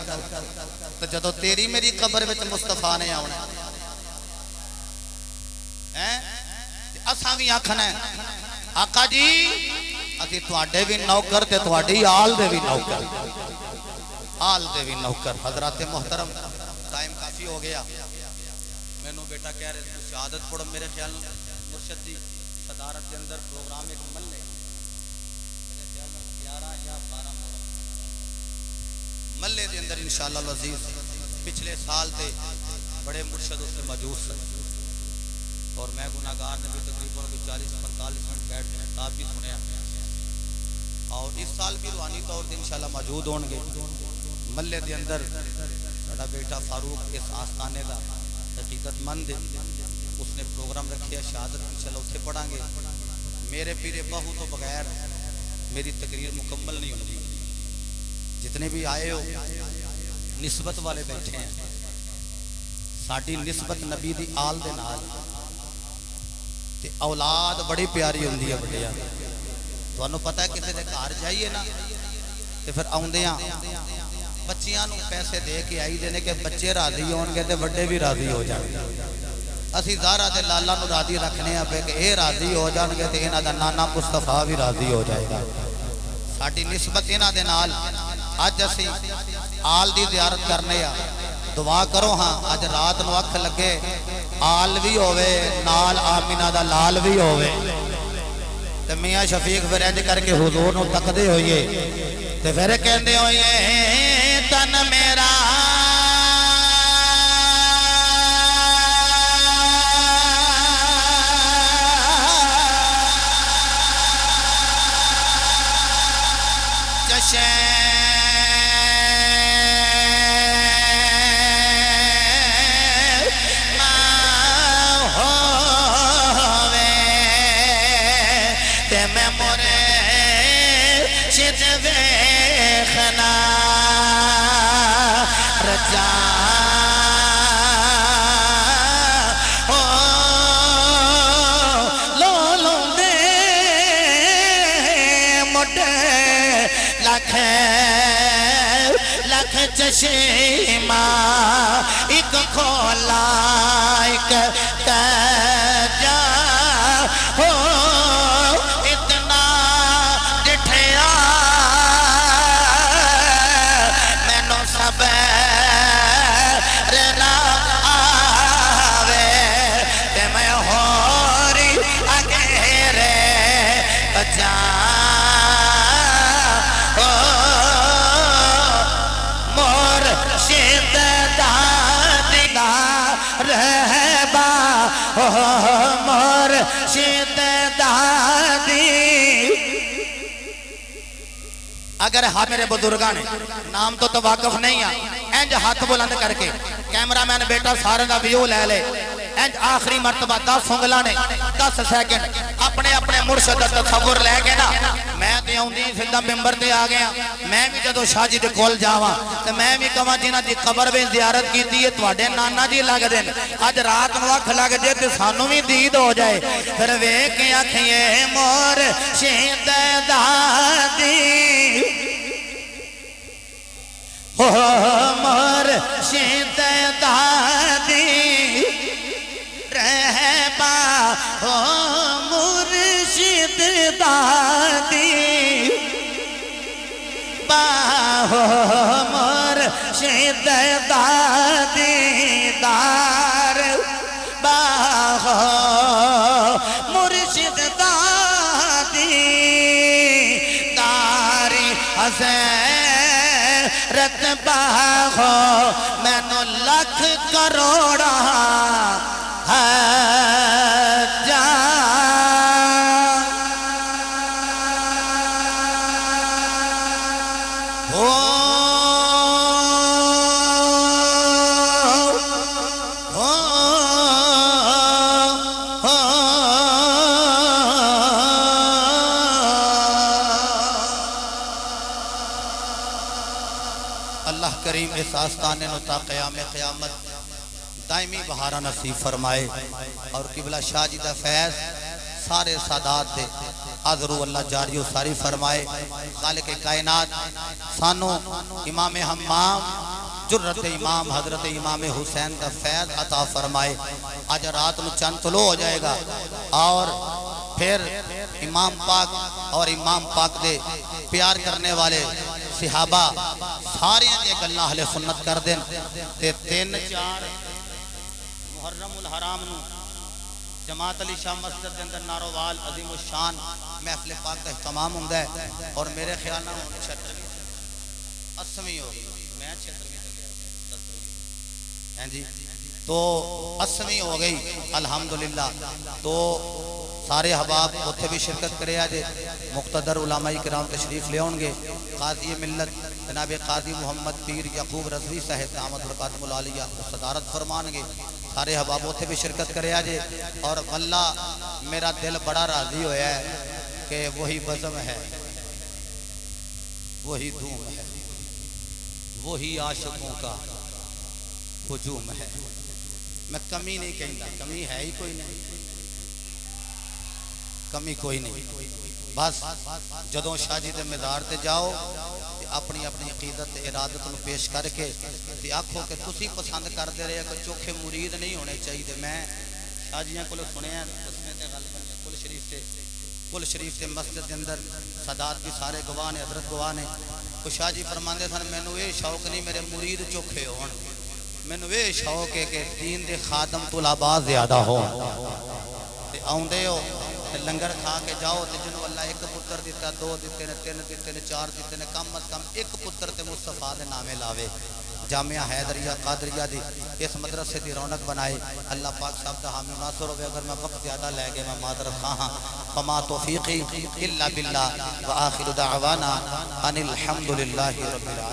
تے جدو تیری میری قبر وچ مصطفیٰ نے آنا ہے اساں بھی آکھنا ہے آقا جی اسی تواڈے بھی نوکر تے تواڈی آل دے بھی نوکر آل دے بھی نوکر حضرات محترم ٹائم کافی ہو گیا مینوں بیٹا کہہ رہے تھے شہادت پڑھو میرے خیال مرشد دی صدارت کے اندر پروگرام ایک ملے میرے خیال میں 11 یا 12 ملے دے اندر انشاءاللہ العزیز پچھلے سال تے بڑے مرشد اس سے موجود سے اور میں گناہگار نے بھی تقریباً 40-45 منٹ بیٹھ کے خطاب بھی سنیا اور اس سال بھی روحانی طور پہ انشاءاللہ موجود ہوں گے ملے دے اندر بڑا بیٹا فاروق اس آستانے کا حقیقت مند ہے اس نے پروگرام رکھے شہادت انشاءاللہ اتھے پڑھیں گے میرے پیرے بہو تو بغیر میری تقریر مکمل نہیں ہوتی جتنے بھی آئے ہو نسبت والے بیٹھے ہیں ساڈی نسبت نبی دی آل دے نال تے اولاد بڑی پیاری ہوندی ہے بڑیا تانوں پتہ ہے کسے دے گھر جائیے نا تے پھر آوندیاں بچیاں نوں پیسے دے کے آئی دے نے کہ بچے راضی ہون گے تے بڑے بھی راضی ہو جان گے اسی زہرا تے لالا نوں راضی رکھنے آ پے کہ اے راضی ہو جان گے تے انہاں دا نانا مصطفیٰ بھی راضی ہو جائے گا ساڈی نسبت انہاں دے نال اج اسی آل دی زیارت کرنے آ دعا کرو ہاں اج رات نو اکھ لگے آل بھی ہووے نال آمینہ دا لال بھی ہووے تے میاں شفیق پھر انج کر کے حضور نو تکدے ہوئیے تے پھر کہندے ہوئیے تن میرا لکھ چشمہ ایک کھولا ایک تجا ہو اتنا ڈٹھیا مینوں صبر نہ آوے تے میں ہوری اگیرے بچا مرشد دادی اگر ہاں میرے بزرگاں نے نام تو واقف نہیں ہے انج ہاتھ بلند کر کے کیمرہ مین بیٹا سارے دا ویو لے لے انج آخری مرتبہ 10 انگلاں نے 10 سیکنڈ اپنے اپنے مرشد دا تصور لے کے نا میں تے اوندی سیدھا ممبر تے آ گیا میں بھی جدوں شاہ جی دے کول جاواں تے میں بھی کہاں جنہاں دی قبر وچ زیارت کیتی ہے تواڈے نانا جی لگ دین اج رات نو اکھ لگ جے تے سانوں بھی دید ہو جائے پھر ویکھ کے آکھیے مرشد دادی ہو مرشد دادی رہبا ہو مرشد دادی با ہو مرشد دادی دار با ہو مرشد دادی داری رتبہ ہو میں نو لکھ کروڑا اللہ کریم اس آستانے نو تا قیام قیامت دائمی بہارہ نصیب فرمائے اور قبلہ شاہ جی دا فیض سارے سادات دے حضرو اللہ جاری و ساری فرمائے خالق کائنات سانو امام حمام جرت امام حضرت امام حسین کا فیض عطا فرمائے آج رات میں چند طلوع ہو جائے گا اور پھر امام پاک اور امام پاک دے پیار کرنے والے صحابہ سارے ایک اللہ اہل سنت کر دیں تے 3-4 محرم الحرام نو جماعت علی شاہ مسجد کے اندر نارووال عظیم الشان محفل پاک کا اہتمام ہوندا ہے اور میرے خیال نہ 80ویں ہوگی میں 76ویں ہیں جی تو 80ویں ہو گئی الحمدللہ تو سارے حباب اتھے بھی شرکت کرے آجے مقتدر علماء کرام تشریف لے ہوں گے قاضی ملت جناب قاضی محمد پیر یعقوب رضوی صاحب دامت برکاتہ العالیہ صدارت فرمان گے سارے حباب اتھے بھی شرکت کرے آجے اور واللہ میرا دل بڑا راضی ہویا ہے کہ وہی بزم ہے وہی دھوم ہے وہی عاشقوں کا ہجوم ہے میں کمی نہیں کہندا کمی ہے ہی کوئی نہیں کمی کوئی نہیں بس جدوں شاہ جی دے مزار تے جاؤ اپنی اپنی عقیدت ارادت نو پیش کر کے تے آکھو کہ تسی پسند کر دے رہے کہ چوکھے مرید نہیں ہونے چاہیے میں شاہ جیاں کول سنیا دسویں تے غالباً کل شریف تے مسجد دے اندر سادات بھی سارے گواہ نے حضرت گواہ نے تو شاہ جی فرماندے سن مینوں اے شوق نہیں میرے مرید چوکھے ہون مینوں اے شوق ہے کہ دین دے خادم طلباء زیادہ ہون تے آوندے ہو لنگر کھا کے جاؤ تے جنوں اللہ ایک پتر دیتا 2 دیتے نے 3 دیتے نے 4 دیتے نے کم از کم ایک پتر تے مصطفیٰ دے نامے لاوے جامعہ حیدریہ قادریہ دی اس مدرسے دی رونق بنائے اللہ پاک صاحب دا حامی ناصر ہوئے اگر میں وقت زیادہ لے گئے میں معذرت خواہ ہاں فما توفیقی الا باللہ وآخر دعوانا ان الحمدللہ رب العالمین